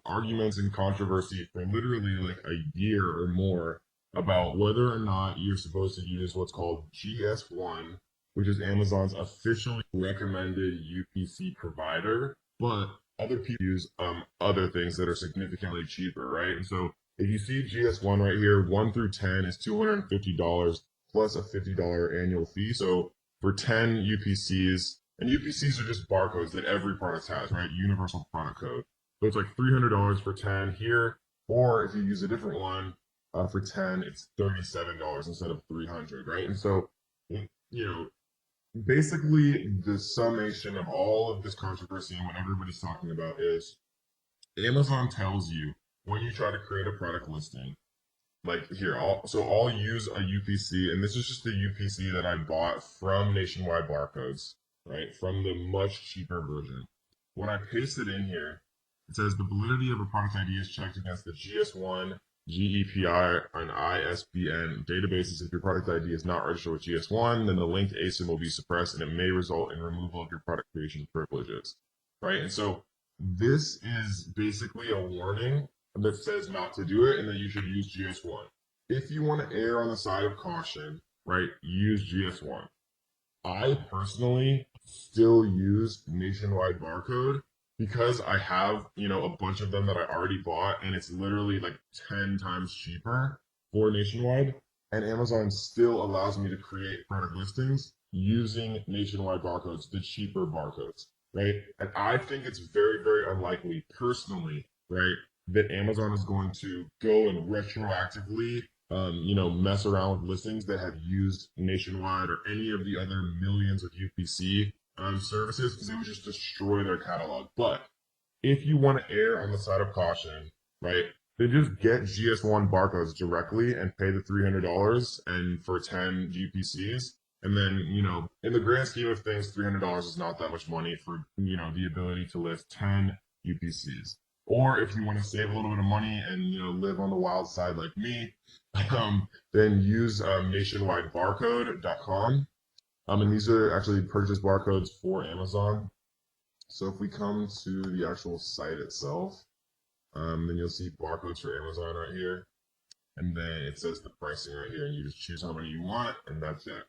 arguments and controversy for literally like a year or more about whether or not you're supposed to use what's called GS1, which is Amazon's officially recommended UPC provider, but other people use other things that are significantly cheaper, right? And so if you see GS1 right here, 1 through 10 is $250 plus a $50 annual fee. So for 10 UPCs, and UPCs are just barcodes that every product has, right? Universal product code. So it's like $300 for 10 here, or if you use a different one for 10, it's $37 instead of 300, right? And so, you know, basically the summation of all of this controversy and what everybody's talking about is Amazon tells you when you try to create a product listing, like here, I'll use a UPC, and this is just the UPC that I bought from Nationwide Barcodes, right? From the much cheaper version. When I paste it in here, it says the validity of a product ID is checked against the GS1, GEPI, and ISBN databases. If your product ID is not registered with GS1, then the linked ASIN will be suppressed, and it may result in removal of your product creation privileges, right? And so this is basically a warning that says not to do it and that you should use GS1. If you want to err on the side of caution, right, use GS1. I personally still use Nationwide Barcode because I have, a bunch of them that I already bought, and it's literally like 10 times cheaper for Nationwide. And Amazon still allows me to create product listings using Nationwide barcodes, the cheaper barcodes, right? And I think it's very, very unlikely, personally, right, that Amazon is going to go and retroactively, mess around with listings that have used Nationwide or any of the other millions of UPC services, because it would just destroy their catalog. But if you want to err on the side of caution, right, then just get GS1 barcodes directly and pay the $300 and for 10 UPCs. And then, in the grand scheme of things, $300 is not that much money for, the ability to list 10 UPCs. Or if you want to save a little bit of money and, live on the wild side like me, then use nationwidebarcode.com. And these are actually purchase barcodes for Amazon. So if we come to the actual site itself, then you'll see barcodes for Amazon right here. And then it says the pricing right here, and you just choose how many you want, and that's it.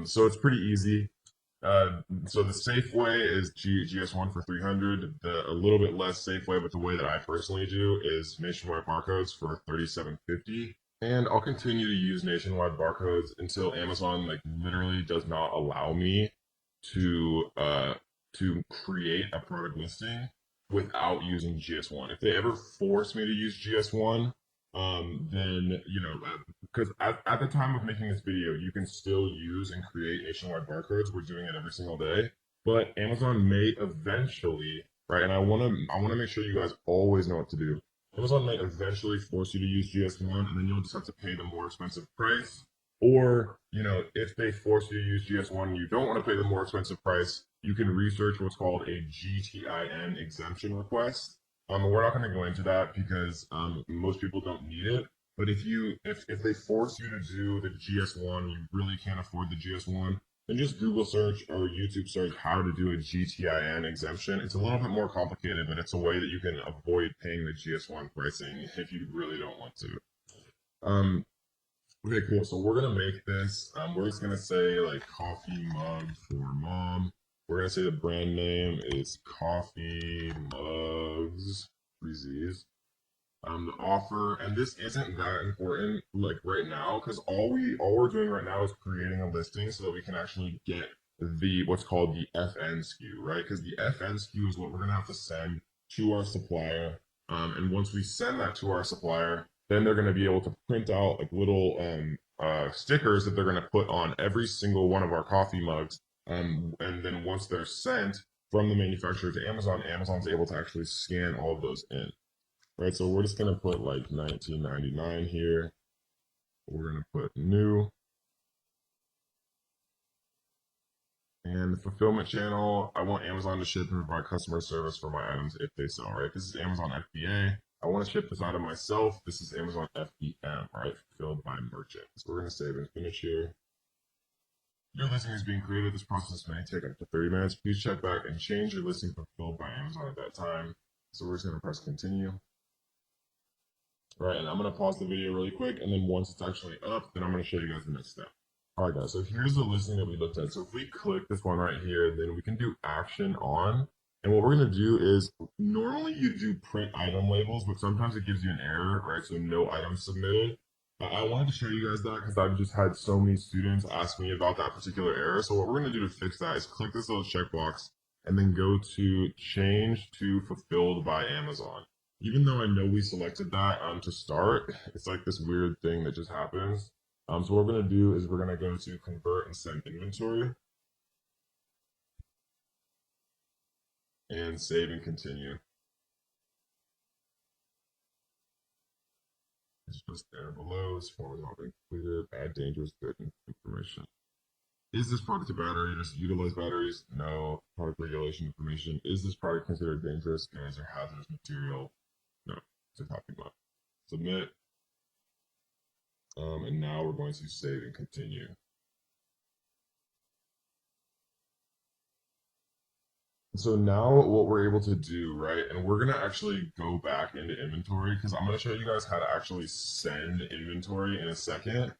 So it's pretty easy. So the safe way is GS1 for 300. A little bit less safe way, but the way that I personally do is Nationwide barcodes for 37.50. And I'll continue to use Nationwide barcodes until Amazon literally does not allow me to create a product listing without using GS1. If they ever force me to use GS1, then because at the time of making this video, you can still use and create Nationwide barcodes. We're doing it every single day, but Amazon may eventually, right? And I want to make sure you guys always know what to do. Amazon may eventually force you to use GS1, and then you'll just have to pay the more expensive price. Or, if they force you to use GS1 and you don't want to pay the more expensive price, you can research what's called a GTIN exemption request. We're not going to go into that because most people don't need it. But if they force you to do the GS1, you really can't afford the GS1, then just Google search or YouTube search how to do a GTIN exemption. It's a little bit more complicated, but it's a way that you can avoid paying the GS1 pricing if you really don't want to. Okay, cool. So we're gonna make this. We're just gonna say coffee mug for mom. We're gonna say the brand name is Coffee Mugs, 3 Z's. The offer, and this isn't that important right now, because all we're doing right now is creating a listing so that we can actually get what's called the FN SKU, right? Because the FN SKU is what we're gonna have to send to our supplier. And once we send that to our supplier, then they're going to be able to print out little stickers that they're going to put on every single one of our coffee mugs. And then once they're sent from the manufacturer to Amazon, Amazon's able to actually scan all of those in. Right, so we're just going to put $19.99 here. We're going to put new. And the fulfillment channel, I want Amazon to ship and provide customer service for my items if they sell, right? This is Amazon FBA. I want to ship this item myself. This is Amazon FBM, right? Fulfilled by merchant. So we're going to save and finish here. Your listing is being created. This process may take up to 30 minutes. Please check back and change your listing fulfilled by Amazon at that time. So we're just going to press continue. Right, and I'm going to pause the video really quick, and then once it's actually up, then I'm going to show you guys the next step. All right, guys, so here's the listing that we looked at. So if we click this one right here, then we can do action on. And what we're going to do is, normally you do print item labels, but sometimes it gives you an error, right? So no items submitted. I wanted to show you guys that because I've just had so many students ask me about that particular error. So what we're going to do to fix that is click this little checkbox and then go to change to fulfilled by Amazon. Even though I know we selected that to start, it's like this weird thing that just happens. So what we're going to do is we're going to go to convert and send inventory and save and continue. It's just there below. This form has not been completed. Add dangerous good information. Is this product a battery? Just utilize batteries? No. Product regulation information. Is this product considered dangerous? Is there hazardous material? No. It's a copy mod. Submit. And now we're going to save and continue. So now what we're able to do, right, and we're going to actually go back into inventory because I'm going to show you guys how to actually send inventory in a second,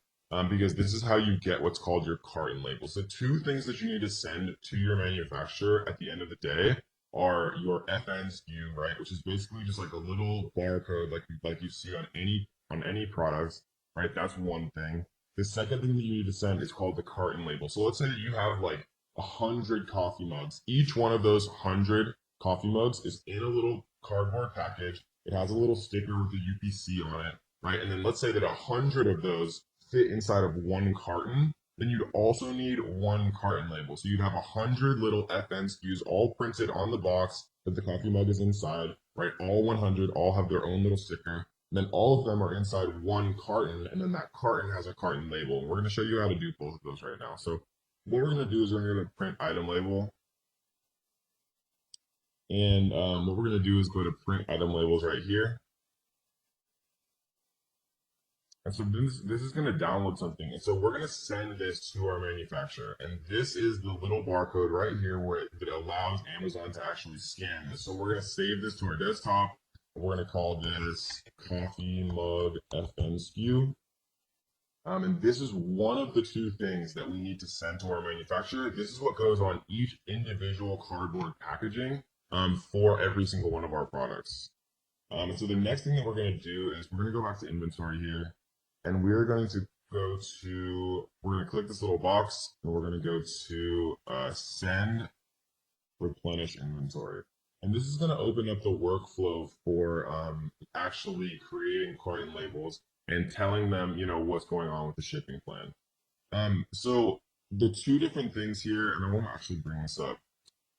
because this is how you get what's called your carton label. So two things that you need to send to your manufacturer at the end of the day are your FN SKU, right, which is basically just like a little barcode like you see on any products, right? That's one thing. The second thing that you need to send is called the carton label. So let's say that you have like 100 coffee mugs. Each one of those 100 coffee mugs is in a little cardboard package. It has a little sticker with the UPC on it, right? And then let's say that 100 of those fit inside of one carton. Then you'd also need one carton label. So you'd have 100 little FN SKUs all printed on the box that the coffee mug is inside, right? All 100 all have their own little sticker. And then all of them are inside one carton, and then that carton has a carton label. And we're going to show you how to do both of those right now. So what we're going to do is we're going to print item label. And what we're going to do is go to print item labels right here. And so this is going to download something. And so we're going to send this to our manufacturer. And this is the little barcode right here where it allows Amazon to actually scan this. So we're going to save this to our desktop. We're going to call this coffee mug FN SKU. And this is one of the two things that we need to send to our manufacturer. This is what goes on each individual cardboard packaging for every single one of our products. And so the next thing that we're going to do is we're going to go back to inventory here, and we're going to we're going to click this little box, and we're going to go to send replenish inventory. And this is going to open up the workflow for actually creating carton labels and telling them, what's going on with the shipping plan. So the two different things here, and I want to actually bring this up.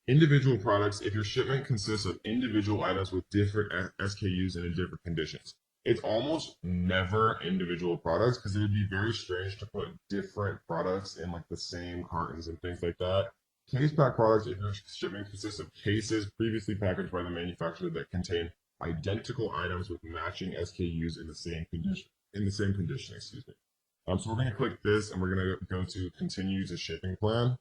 Individual products, if your shipment consists of individual items with different SKUs and in different conditions, it's almost never individual products because it would be very strange to put different products in like the same cartons and things like that. Case pack products, if your shipment consists of cases previously packaged by the manufacturer that contain identical items with matching SKUs in the same condition, excuse me. So we're going to click this and we're going to go to continue to shipping plan.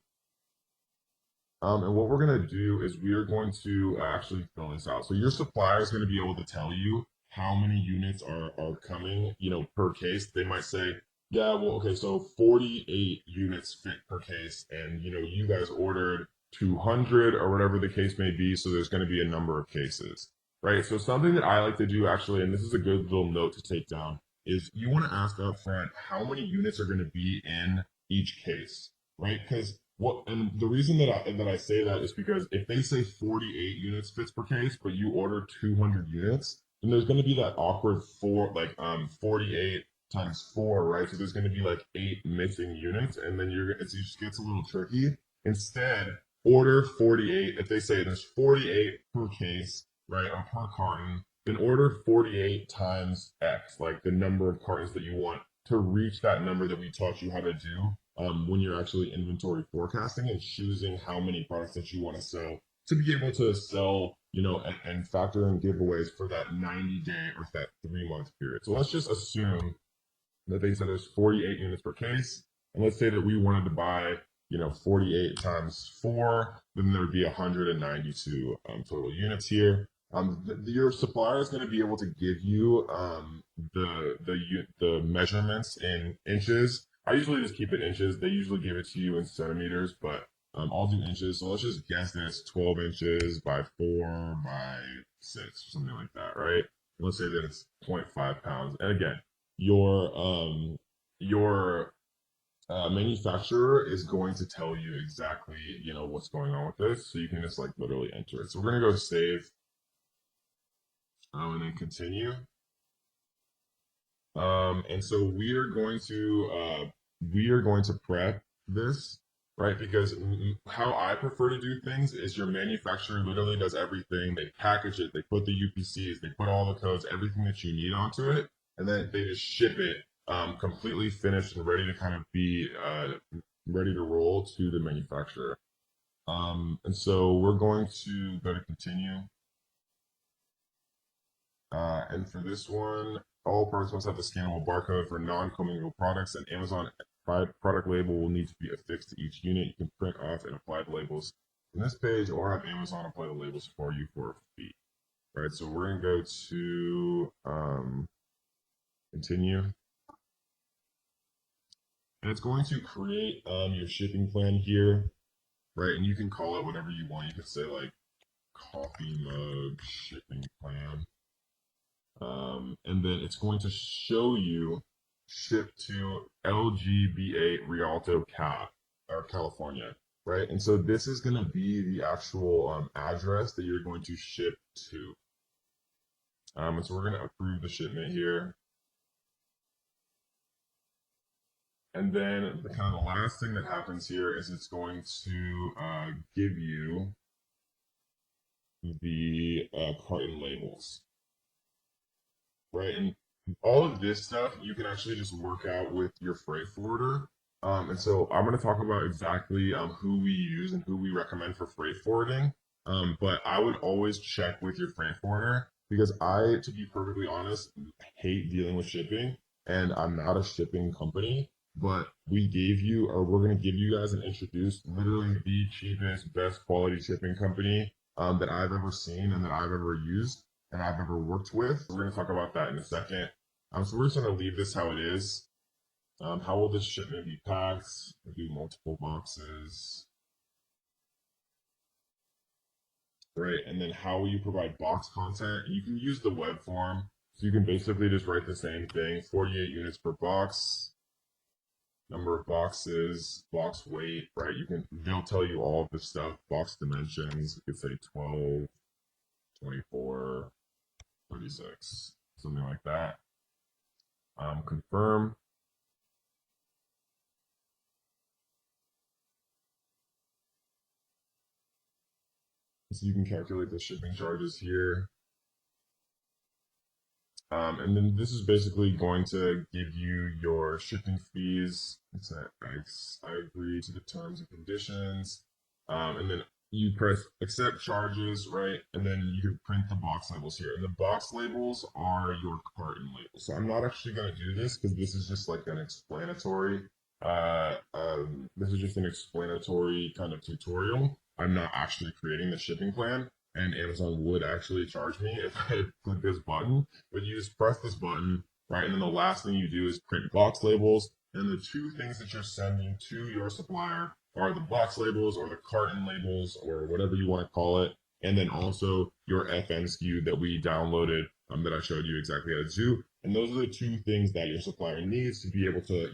And what we're going to do is we are going to actually fill this out. So your supplier is going to be able to tell you how many units are coming, per case. They might say, yeah, well, okay, so 48 units fit per case, and you guys ordered 200 or whatever the case may be, so there's going to be a number of cases, right? So something that I like to do actually, and this is a good little note to take down, is you want to ask up front how many units are going to be in each case, right? Because and the reason that I say that is because if they say 48 units fits per case, but you order 200 units, then there's going to be that awkward 48 times 4, right? So there's going to be like 8 missing units, and then it just gets a little tricky. Instead, order 48. If they say there's 48 per case, right, or per carton, then order 48 times X, like the number of cartons that you want to reach that number that we taught you how to do when you're actually inventory forecasting and choosing how many products that you want to sell to be able to sell, and factor in giveaways for that 90-day or that 3-month period. So let's just assume that they said there's 48 units per case. And let's say that we wanted to buy, 48 times 4, then there would be 192 total units here. Your supplier is going to be able to give you the measurements in inches. I usually just keep it inches. They usually give it to you in centimeters, but I'll do inches. So let's just guess that it's 12 inches by 4 by 6, or something like that, right? Let's say that it's zero point 0.5 pounds. And again, your manufacturer is going to tell you exactly, what's going on with this. So you can just like literally enter it. So we're gonna go save, and then continue. And so we are going to prep this, right? Because how I prefer to do things is your manufacturer literally does everything. They package it, they put the UPCs, they put all the codes, everything that you need onto it, and then they just ship it completely finished and ready to kind of be ready to roll to the manufacturer. And so we're going to go to continue. And for this one, all products must have the scannable barcode for non-commingled products, and Amazon product label will need to be affixed to each unit. You can print off and apply the labels from this page, or have Amazon apply the labels for you for a fee. All right, so we're gonna go to continue, and it's going to create your shipping plan here, right? And you can call it whatever you want. You can say like coffee mug shipping plan. And then it's going to show you ship to LGBA Rialto, California, right? And so this is going to be the actual address that you're going to ship to. And so we're going to approve the shipment here. And then the kind of the last thing that happens here is it's going to give you the carton labels. Right, and all of this stuff you can actually just work out with your freight forwarder. And so I'm going to talk about exactly who we use and who we recommend for freight forwarding. But I would always check with your freight forwarder because to be perfectly honest, hate dealing with shipping, and I'm not a shipping company. But we're going to give you guys and introduce literally the cheapest, best quality shipping company that I've ever seen and that I've ever used and I've ever worked with. We're going to talk about that in a second. So we're just going to leave this how it is. How will this shipment be packed? We'll do multiple boxes. Right, and then how will you provide box content? You can use the web form. So you can basically just write the same thing, 48 units per box, number of boxes, box weight, right? They'll tell you all of this stuff, box dimensions. You could say 12, 24, 36, something like that. Confirm. So you can calculate the shipping charges here. And then this is basically going to give you your shipping fees. It's at X. I agree to the terms and conditions. And then you press accept charges, right? And then you can print the box labels here. And the box labels are your carton labels. So I'm not actually going to do this because this is just like an explanatory. This is just an explanatory kind of tutorial. I'm not actually creating the shipping plan, and Amazon would actually charge me if I click this button. But you just press this button, right? And then the last thing you do is print box labels. And the two things that you're sending to your supplier are the box labels or the carton labels or whatever you want to call it. And then also your FN SKU that we downloaded that I showed you exactly how to do. And those are the two things that your supplier needs to be able to,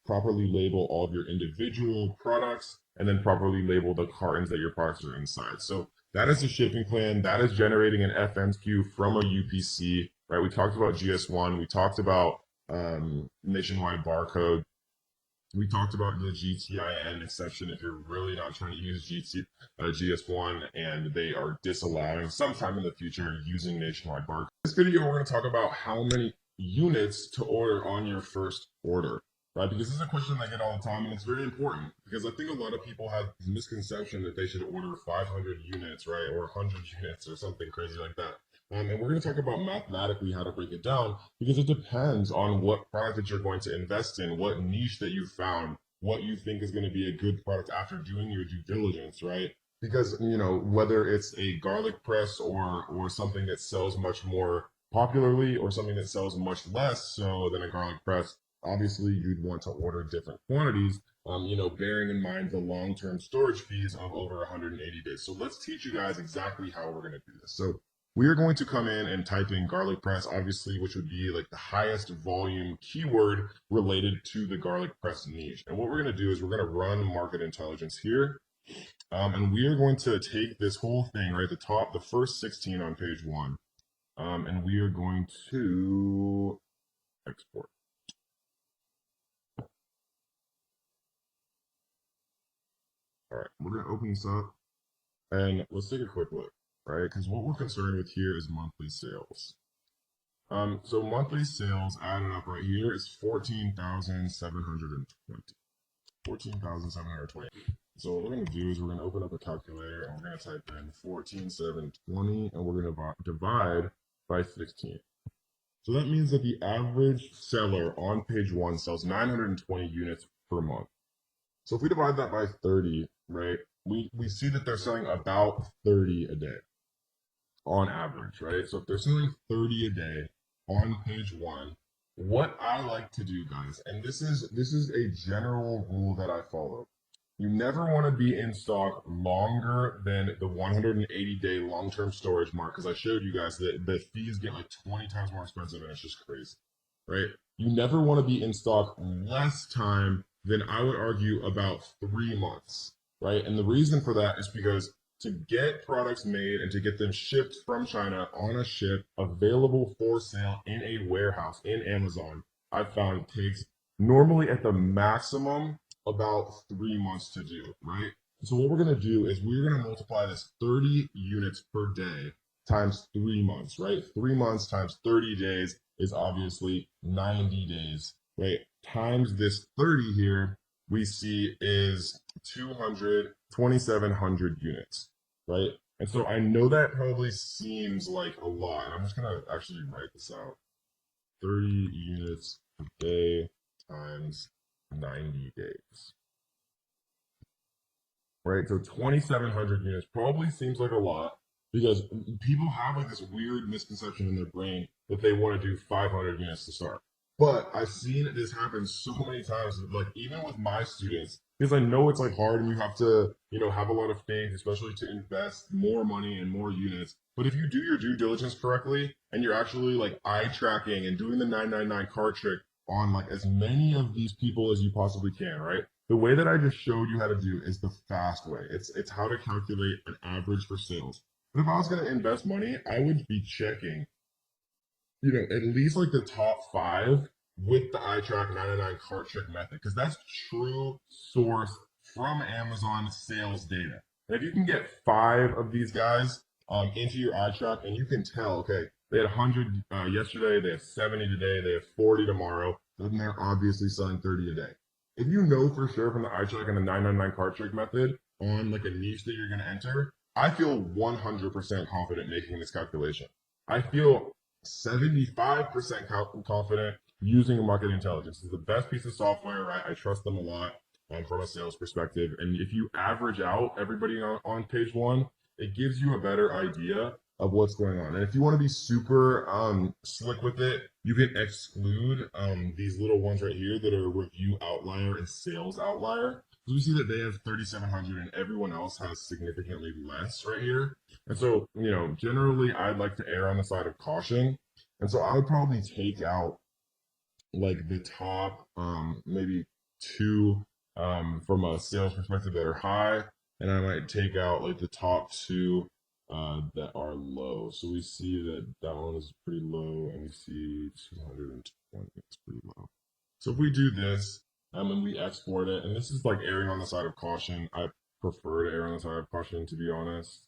properly label all of your individual products and then properly label the cartons that your products are inside. So that is the shipping plan. That is generating an FN SKU from a UPC, right? We talked about GS1. We talked about nationwide barcode. We talked about the GTIN exception if you're really not trying to use GS1 and they are disallowing sometime in the future using nationwide barcode. In this video, we're going to talk about how many units to order on your first order, right? Because this is a question I get all the time, and it's very important because I think a lot of people have this misconception that they should order 500 units, right? Or 100 units or something crazy like that. And we're going to talk about mathematically how to break it down because it depends on what product that you're going to invest in, what niche that you found, what you think is going to be a good product after doing your due diligence, right? because whether it's a garlic press or something that sells much more popularly or something that sells much less so than a garlic press, obviously you'd want to order different quantities. Bearing in mind the long-term storage fees of over 180 days. So let's teach you guys exactly how we're going to do this. So we are going to come in and type in garlic press, obviously, which would be like the highest volume keyword related to the garlic press niche. And what we're going to do is we're going to run market intelligence here. And we are going to take this whole thing, right, the top, the first 16 on page one, and we are going to export. All right, we're going to open this up and let's take a quick look, right? Because what we're concerned with here is monthly sales. So monthly sales added up right here is 14,720. 14,720. So what we're going to do is we're going to open up a calculator and we're going to type in 14,720 and we're going to divide by 16. So that means that the average seller on page one sells 920 units per month. So if we divide that by 30, right, we see that they're selling about 30 a day on average, right? So if they're selling 30 a day on page one, what I like to do, guys, and this is a general rule that I follow. You never want to be in stock longer than the 180-day long-term storage mark, because I showed you guys that the fees get like 20 times more expensive, and it's just crazy, right? You never want to be in stock less time than, I would argue, about 3 months, right? And the reason for that is because to get products made and to get them shipped from China on a ship available for sale in a warehouse in Amazon, I've found takes normally at the maximum about 3 months to do, right? So what we're going to do is we're going to multiply this 30 units per day times 3 months, right? 3 months times 30 days is obviously 90 days, right? Times this 30 here, we see is 2,700 units, right? And so I know that probably seems like a lot. I'm just going to actually write this out. 30 units per day times 90 days. Right? So 2,700 units probably seems like a lot because people have like this weird misconception in their brain that they want to do 500 units to start. But I've seen this happen so many times, like even with my students, because I know it's like hard and you have to, have a lot of faith, especially to invest more money and more units. But if you do your due diligence correctly and you're actually like eye tracking and doing the 999 card trick on like as many of these people as you possibly can, right? The way that I just showed you how to do is the fast way. It's how to calculate an average for sales. But if I was going to invest money, I would be checking, at least like the top five with the iTrack 99 cart trick method, because that's true source from Amazon sales data. And if you can get five of these guys into your iTrack and you can tell, okay, they had 100 yesterday, they have 70 today, they have 40 tomorrow, then they're obviously selling 30 a day. If you know for sure from the iTrack and the 999 cart trick method on like a niche that you're going to enter, I feel 100% confident making this calculation. I feel 75% confident using market intelligence. It's the best piece of software, right? I trust them a lot from a sales perspective. And if you average out everybody on page one, it gives you a better idea of what's going on. And if you want to be super slick with it, you can exclude these little ones right here that are review outlier and sales outlier. So we see that they have 3,700 and everyone else has significantly less right here. And so, generally I'd like to err on the side of caution. And so I would probably take out like the top maybe two from a sales perspective that are high, and I might take out like the top two that are low. So we see that that one is pretty low, and we see 220 is pretty low. So if we do this and we export it, and this is like erring on the side of caution. I prefer to err on the side of caution, to be honest.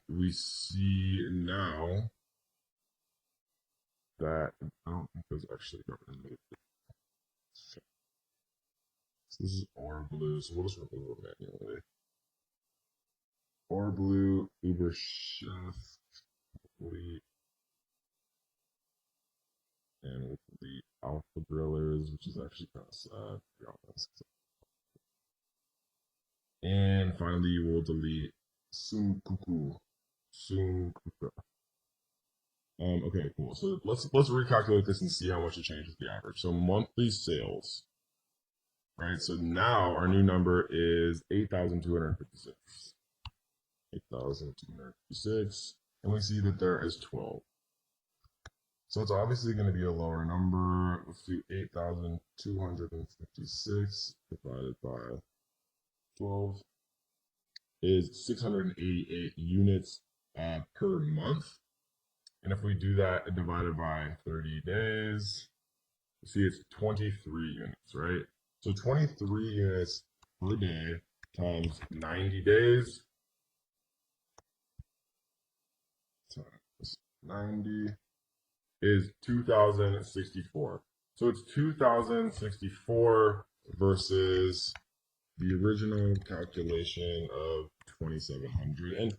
We see now that I don't think those actually got removed. So this is Or Blue, so we'll just remove it manually. Or Blue, Uber Chef, delete, and we'll delete Alpha Grillers, which is actually kind of sad, to be honest. And finally will delete Sunkuku. Sunkuku. Okay, cool. So let's recalculate this and see how much it changes the average. So monthly sales, right? So now our new number is 8,256. 8,256, and we see that there is 12. So it's obviously going to be a lower number. Let's do 8,256 divided by 12 is 688 units per month. And if we do that divided by 30 days, you see it's 23 units, right? So 23 units per day times 90 days times 90 is 2,064. So it's 2,064 versus the original calculation of 2,700. And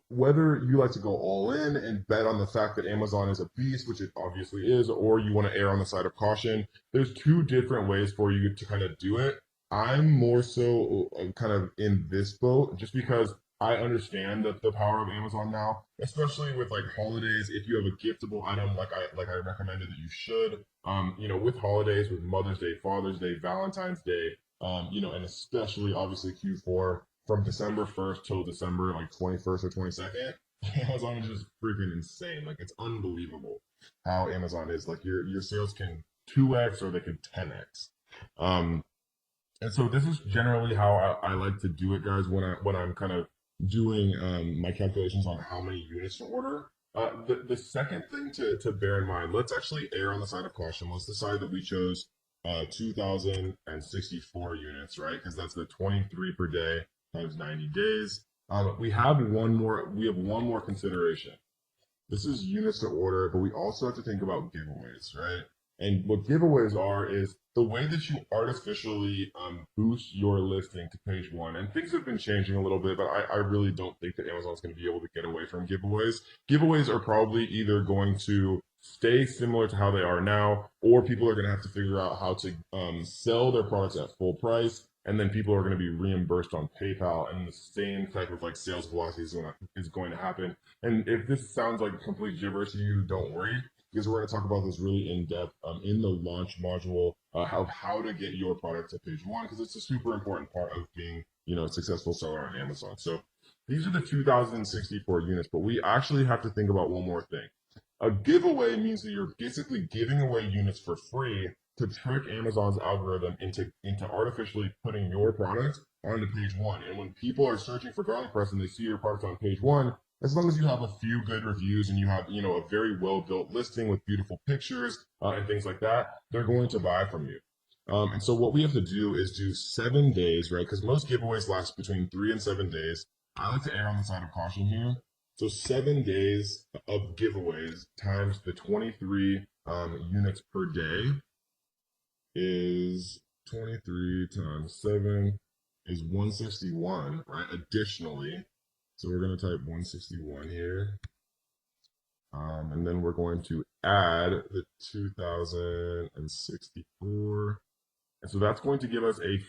whether you like to go all in and bet on the fact that Amazon is a beast, which it obviously is, or you want to err on the side of caution, there's two different ways for you to kind of do it. I'm more so kind of in this boat just because I understand the power of Amazon now, especially with like holidays. If you have a giftable item, like I recommended that you should, with holidays, with Mother's Day, Father's Day, Valentine's Day, and especially obviously Q4 from December 1st till December like 21st or 22nd. Amazon is just freaking insane. Like it's unbelievable how Amazon is. Like your sales can 2x or they can 10x. And so this is generally how I like to do it, guys, when I'm kind of doing my calculations on how many units to order. The second thing to bear in mind, let's actually err on the side of caution. Let's decide that we chose 2,064 units, right? Because that's the 23 per day times 90 days. We have one more consideration. This is units to order, but we also have to think about giveaways, right? And what giveaways are is the way that you artificially boost your listing to page one. And things have been changing a little bit, but I really don't think that Amazon's going to be able to get away from giveaways. Giveaways are probably either going to stay similar to how they are now, or people are going to have to figure out how to sell their products at full price. And then people are going to be reimbursed on PayPal, and the same type of like sales velocity is going to happen. And if this sounds like complete gibberish to you, don't worry, because we're going to talk about this really in depth in the launch module of how to get your product to page one, because it's a super important part of being a successful seller on Amazon. So these are the 2,064 units, but we actually have to think about one more thing. A giveaway means that you're basically giving away units for free to trick Amazon's algorithm into artificially putting your product onto page one. And when people are searching for garlic press and they see your product on page one, as long as you have a few good reviews and you have a very well built listing with beautiful pictures and things like that, they're going to buy from you. And so what we have to do is do 7 days, right? Because most giveaways last between 3 and 7 days. I like to err on the side of caution here. So 7 days of giveaways times the 23 units per day is 23 times 7 is 161, right? Additionally, so we're going to type 161 here. And then we're going to add the 2,064. And so that's going to give us a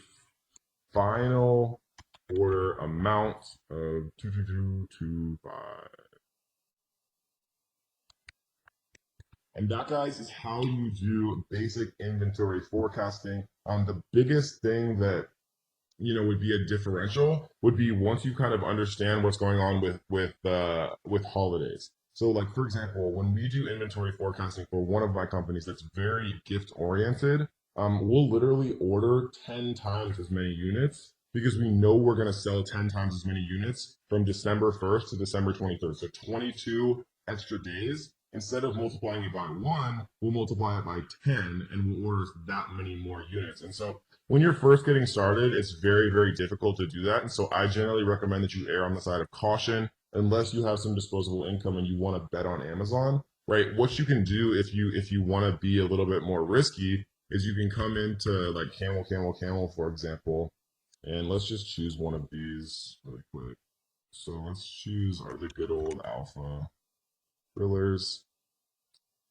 final order amount of 22225. And that, guys, is how you do basic inventory forecasting. The biggest thing that would be a differential would be once you kind of understand what's going on with holidays. So, like for example, when we do inventory forecasting for one of my companies that's very gift oriented, we'll literally order 10 times as many units because we know we're going to sell 10 times as many units from December 1st to December 23rd. So 22 extra days. Instead of multiplying it by 1, we'll multiply it by 10 and we'll order that many more units. And so when you're first getting started, it's very, very difficult to do that. And so I generally recommend that you err on the side of caution unless you have some disposable income and you want to bet on Amazon, right? What you can do if you want to be a little bit more risky is you can come into like Camel, for example, and let's just choose one of these really quick. So let's choose the good old alpha thrillers.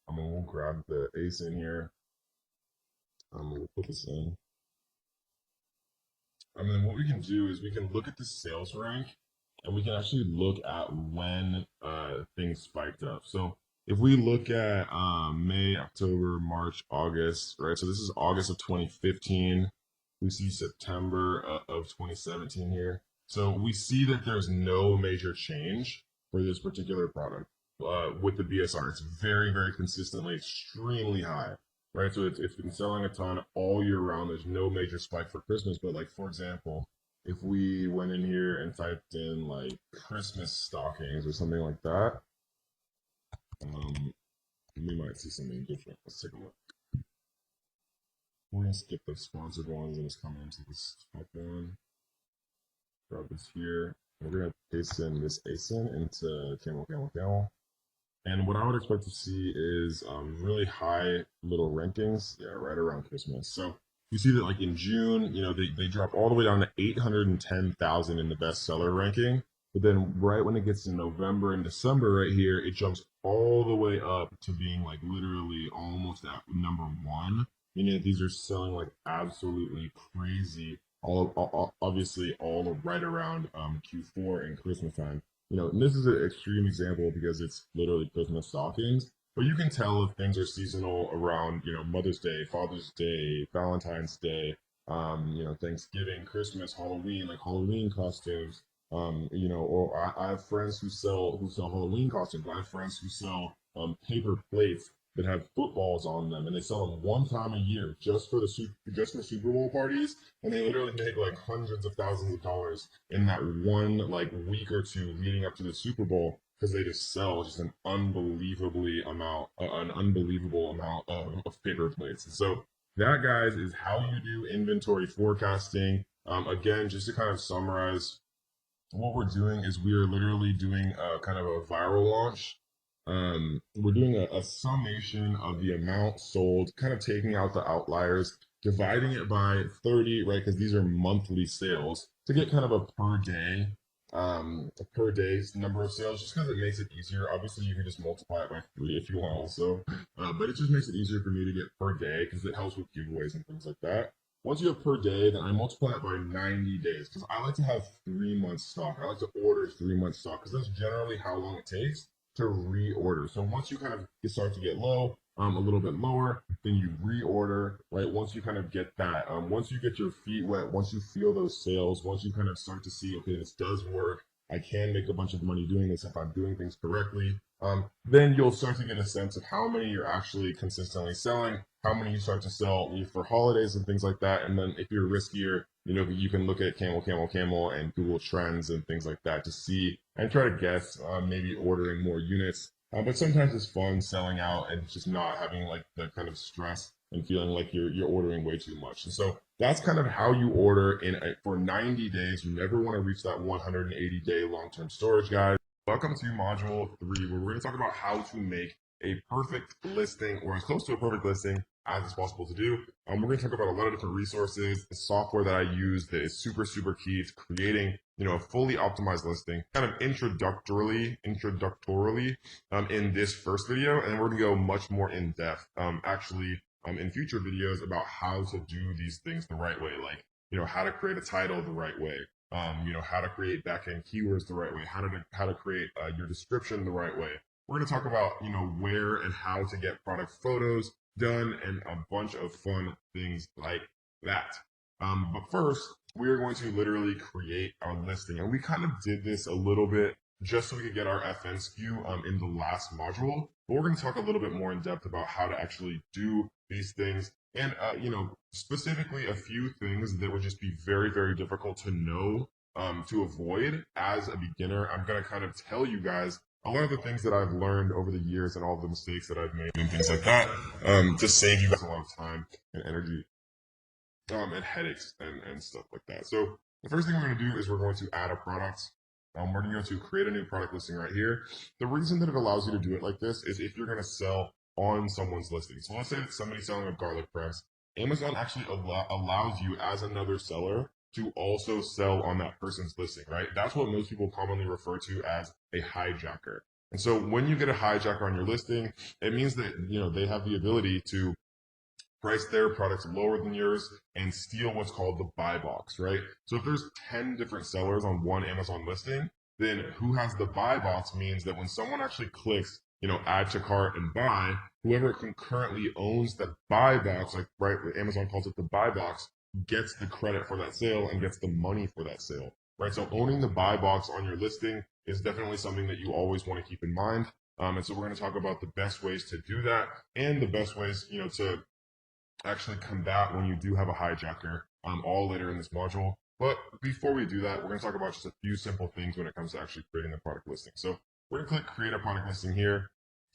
We'll grab the ace in here. We'll put this in. I mean, what we can do is we can look at the sales rank and we can actually look at when things spiked up. So if we look at May, October, March, August, right? So this is August of 2015. We see September of 2017 here. So we see that there's no major change for this particular product with the BSR. It's very, very consistently extremely high, right? So it's been selling a ton all year round. There's no major spike for Christmas. But like, for example, if we went in here and typed in like Christmas stockings or something like that, um, we might see something different. Let's take a look. We're gonna skip the sponsored ones and just come into this top one. Grab this here. We're gonna paste in this ASIN into camel, camel, camel. And what I would expect to see is really high little rankings, yeah, right around Christmas. So you see that like in June, they drop all the way down to 810,000 in the bestseller ranking. But then right when it gets to November and December right here, it jumps all the way up to being like literally almost at number one. Meaning that these are selling like absolutely crazy. Obviously all right around Q4 and Christmas time. And this is an extreme example because it's literally Christmas stockings. But you can tell if things are seasonal around, Mother's Day, Father's Day, Valentine's Day, Thanksgiving, Christmas, Halloween, like Halloween costumes. Or I have friends who sell Halloween costumes. I have friends who sell paper plates that have footballs on them, and they sell them one time a year just for Super Bowl parties, and they literally make like hundreds of thousands of dollars in that one like week or two leading up to the Super Bowl because they just sell just an unbelievable amount of paper plates. And so that, guys, is how you do inventory forecasting. Again, just to kind of summarize, what we're doing is we are literally doing a kind of a viral launch. We're doing a summation of the amount sold, kind of taking out the outliers, dividing it by 30, right? Because these are monthly sales to get kind of a per day number of sales, just because it makes it easier. Obviously, you can just multiply it by 3 if you want also, but it just makes it easier for me to get per day because it helps with giveaways and things like that. Once you have per day, then I multiply it by 90 days because I like to have 3 months stock. I like to order 3 months stock because that's generally how long it takes to reorder. So once you kind of start to get low, a little bit lower, then you reorder, right? Once you kind of get that, once you get your feet wet, once you feel those sales, once you kind of start to see, okay, this does work. I can make a bunch of money doing this if I'm doing things correctly. Then you'll start to get a sense of how many you're actually consistently selling, how many you start to sell for holidays and things like that. And then if you're riskier, you can look at Camel, Camel, Camel and Google Trends and things like that to see and try to guess maybe ordering more units. But sometimes it's fun selling out and just not having like the kind of stress and feeling like you're ordering way too much. And so that's kind of how you order for 90 days. You never want to reach that 180-day long-term storage, guys. Welcome to module 3, where we're going to talk about how to make a perfect listing or as close to a perfect listing as it's possible to do. We're going to talk about a lot of different resources, the software that I use that is super, super key to creating, a fully optimized listing, kind of introductorily in this first video. And we're going to go much more in depth, in future videos about how to do these things the right way, like, how to create a title the right way, how to create backend keywords the right way, how to create your description the right way. We're going to talk about, where and how to get product photos done and a bunch of fun things like that. But first, we are going to literally create our listing. And we kind of did this a little bit just so we could get our FN SKU in the last module. But we're going to talk a little bit more in depth about how to actually do these things. And, specifically a few things that would just be very, very difficult to know, to avoid as a beginner. I'm going to kind of tell you guys a lot of the things that I've learned over the years and all the mistakes that I've made and things like that, to save you guys a lot of time and energy, and headaches and stuff like that. So the first thing we're going to do is we're going to add a product. We're going to create a new product listing right here. The reason that it allows you to do it like this is if you're going to sell on someone's listing. So let's say that somebody's selling a garlic press. Amazon actually allows you as another seller to also sell on that person's listing, right? That's what most people commonly refer to as a hijacker. And so when you get a hijacker on your listing, it means that, they have the ability to price their products lower than yours, and steal what's called the buy box, right? So if there's 10 different sellers on one Amazon listing, then who has the buy box means that when someone actually clicks, add to cart and buy, whoever concurrently owns the buy box, like right, Amazon calls it the buy box, gets the credit for that sale and gets the money for that sale, right? So owning the buy box on your listing is definitely something that you always want to keep in mind. And so we're going to talk about the best ways to do that and the best ways, to actually combat when you do have a hijacker, all later in this module. But before we do that, we're going to talk about just a few simple things when it comes to actually creating the product listing. So we're going to click create a product listing here.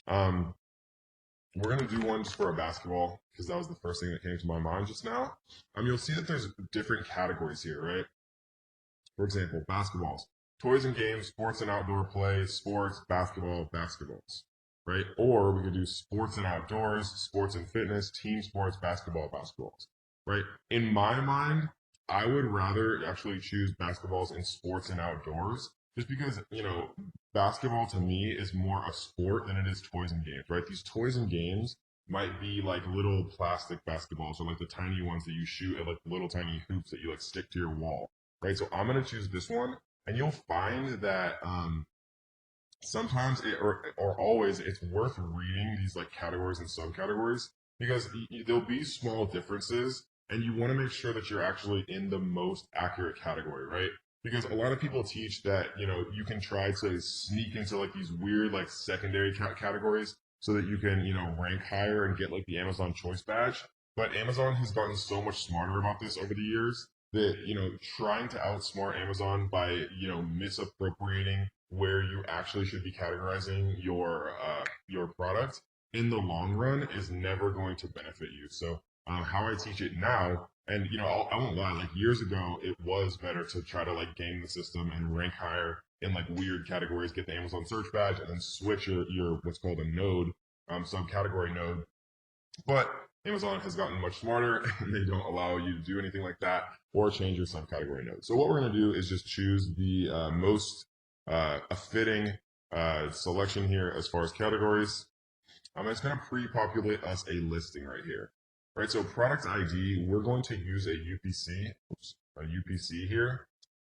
We're going to do one just for a basketball because that was the first thing that came to my mind just now. You'll see that there's different categories here, right? For example, basketballs, toys and games, sports and outdoor play, sports, basketball, basketballs, right? Or we could do sports and outdoors, sports and fitness, team sports, basketball, basketballs, right? In my mind, I would rather actually choose basketballs in sports and outdoors just because, basketball to me is more a sport than it is toys and games, right? These toys and games might be like little plastic basketballs or like the tiny ones that you shoot at like little tiny hoops that you like stick to your wall, right? So I'm going to choose this one, and you'll find that sometimes or always it's worth reading these like categories and subcategories because there'll be small differences, and you want to make sure that you're actually in the most accurate category, right? Because a lot of people teach that you can try to sneak into like these weird like secondary categories so that you can rank higher and get like the Amazon Choice badge. But Amazon has gotten so much smarter about this over the years that trying to outsmart Amazon by misappropriating where you actually should be categorizing your product in the long run is never going to benefit you. So how I teach it now, and I won't lie, like years ago, it was better to try to like game the system and rank higher in like weird categories, get the Amazon search badge, and then switch your what's called a node, subcategory node. But Amazon has gotten much smarter and they don't allow you to do anything like that or change your subcategory node. So what we're going to do is just choose the most a fitting selection here as far as categories. It's going to pre-populate us a listing right here. Right, so product ID, we're going to use a UPC here.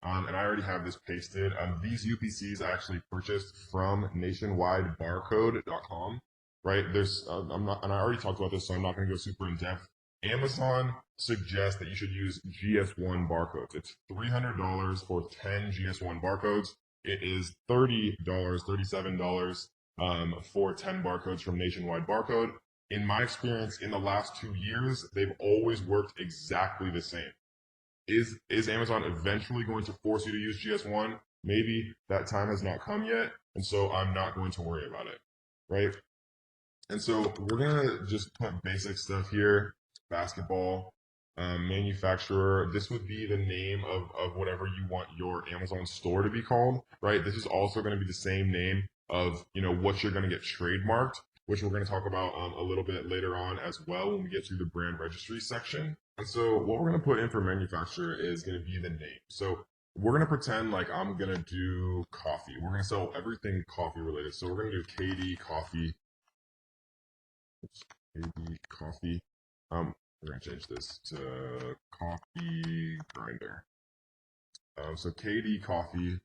And I already have this pasted. These UPCs I actually purchased from nationwidebarcode.com. Right, I'm not, and I already talked about this, so I'm not going to go super in depth. Amazon suggests that you should use GS1 barcodes. It's $300 for 10 GS1 barcodes. It is $37 for 10 barcodes from Nationwide Barcode. In my experience, in the last 2 years, they've always worked exactly the same. Is Amazon eventually going to force you to use GS1? Maybe that time has not come yet, and so I'm not going to worry about it, right? And so we're gonna just put basic stuff here: basketball, manufacturer. This would be the name of whatever you want your Amazon store to be called, right? This is also going to be the same name of what you're going to get trademarked, which we're going to talk about a little bit later on as well when we get to the brand registry section. And so what we're going to put in for manufacturer is going to be the name. So we're going to pretend like I'm going to do coffee. We're going to sell everything coffee related. So we're going to do KD Coffee. KD Coffee. We're going to change this to Coffee Grinder. So KD Coffee.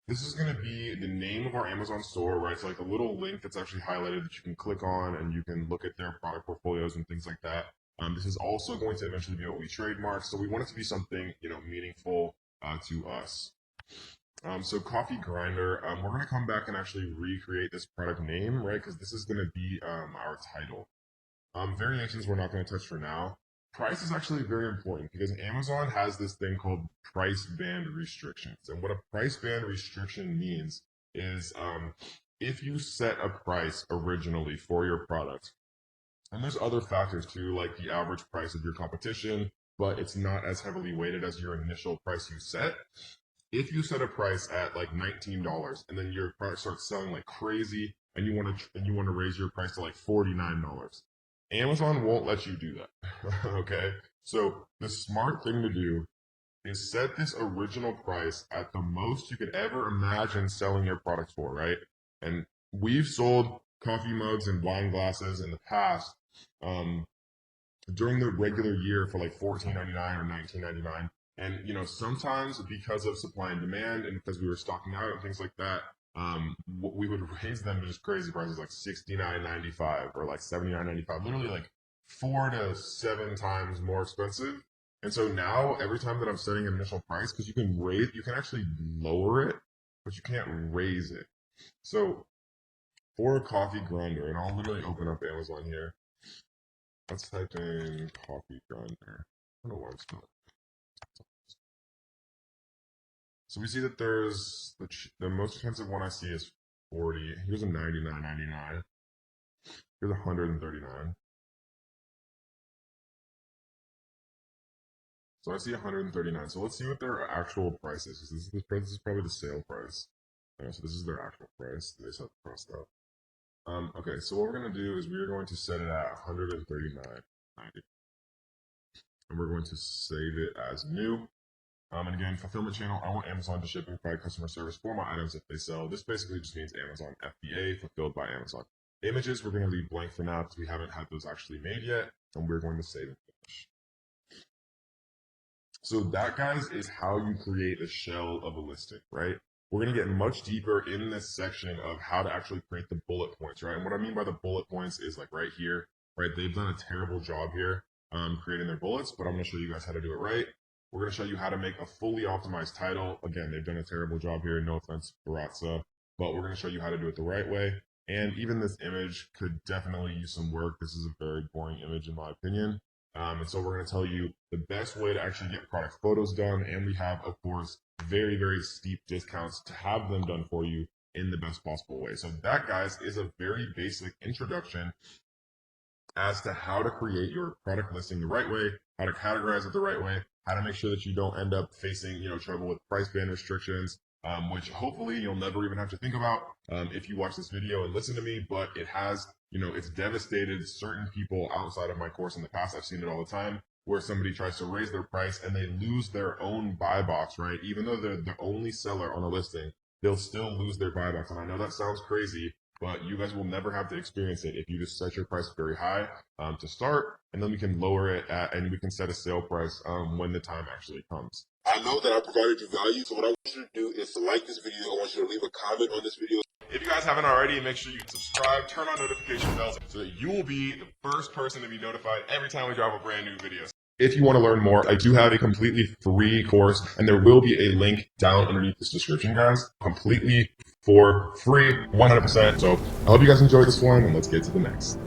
This is going to be the name of our Amazon store, right? It's like a little link that's actually highlighted that you can click on and you can look at their product portfolios and things like that. This is also going to eventually be what we trademark. So we want it to be something, meaningful to us. So Coffee Grinder, we're going to come back and actually recreate this product name, right? Because this is going to be our title. Variations we're not going to touch for now. Price is actually very important because Amazon has this thing called price band restrictions. And what a price band restriction means is if you set a price originally for your product, and there's other factors too, like the average price of your competition, but it's not as heavily weighted as your initial price you set. If you set a price at like $19 and then your product starts selling like crazy and you want to raise your price to like $49, Amazon won't let you do that. Okay? So the smart thing to do is set this original price at the most you could ever imagine selling your product for, right? And we've sold coffee mugs and wine glasses in the past during the regular year for like $14.99 or $19.99. And sometimes because of supply and demand, and because we were stocking out and things like that, we would raise them to just crazy prices like $69.95 or like $79.95, literally like 4 to 7 times more expensive. And so now every time that I'm setting an initial price, because you can actually lower it, but you can't raise it. So for a coffee grinder, and I'll literally open up Amazon here. Let's type in coffee grinder. I don't know why I'm spelling. So we see that there's the most expensive one I see is 40. Here's a 99.99. Here's 139. So I see 139. So let's see what their actual price is. This is probably the sale price. So this is their actual price. They set the price up. Okay, so what we're going to do is we're going to set it at 139.90. And we're going to save it as new. And again, fulfillment channel, I want Amazon to ship and provide customer service for my items if they sell. This basically just means Amazon FBA, fulfilled by Amazon. Images, we're going to leave blank for now because we haven't had those actually made yet. And we're going to save and finish. So that, guys, is how you create a shell of a listing, right? We're going to get much deeper in this section of how to actually create the bullet points, right? And what I mean by the bullet points is like right here, right? They've done a terrible job here creating their bullets, but I'm going to show you guys how to do it right. We're going to show you how to make a fully optimized title. Again, they've done a terrible job here. No offense, Baratza, but we're going to show you how to do it the right way. And even this image could definitely use some work. This is a very boring image in my opinion. And so we're going to tell you the best way to actually get product photos done. And we have, of course, very, very steep discounts to have them done for you in the best possible way. So that, guys, is a very basic introduction as to how to create your product listing the right way, how to categorize it the right way, how to make sure that you don't end up facing, trouble with price band restrictions, which hopefully you'll never even have to think about if you watch this video and listen to me. But it has, it's devastated certain people outside of my course in the past. I've seen it all the time where somebody tries to raise their price and they lose their own buy box, right? Even though they're the only seller on a listing, they'll still lose their buy box. And I know that sounds crazy, but you guys will never have to experience it if you just set your price very high to start, and then we can lower it and we can set a sale price when the time actually comes. I know that I provided you value, so what I want you to do is to like this video. I want you to leave a comment on this video. If you guys haven't already, make sure you subscribe, turn on notification bells so that you will be the first person to be notified every time we drop a brand new video. If you want to learn more, I do have a completely free course, and there will be a link down underneath this description, guys. Completely for free, 100%. So I hope you guys enjoyed this one, and let's get to the next.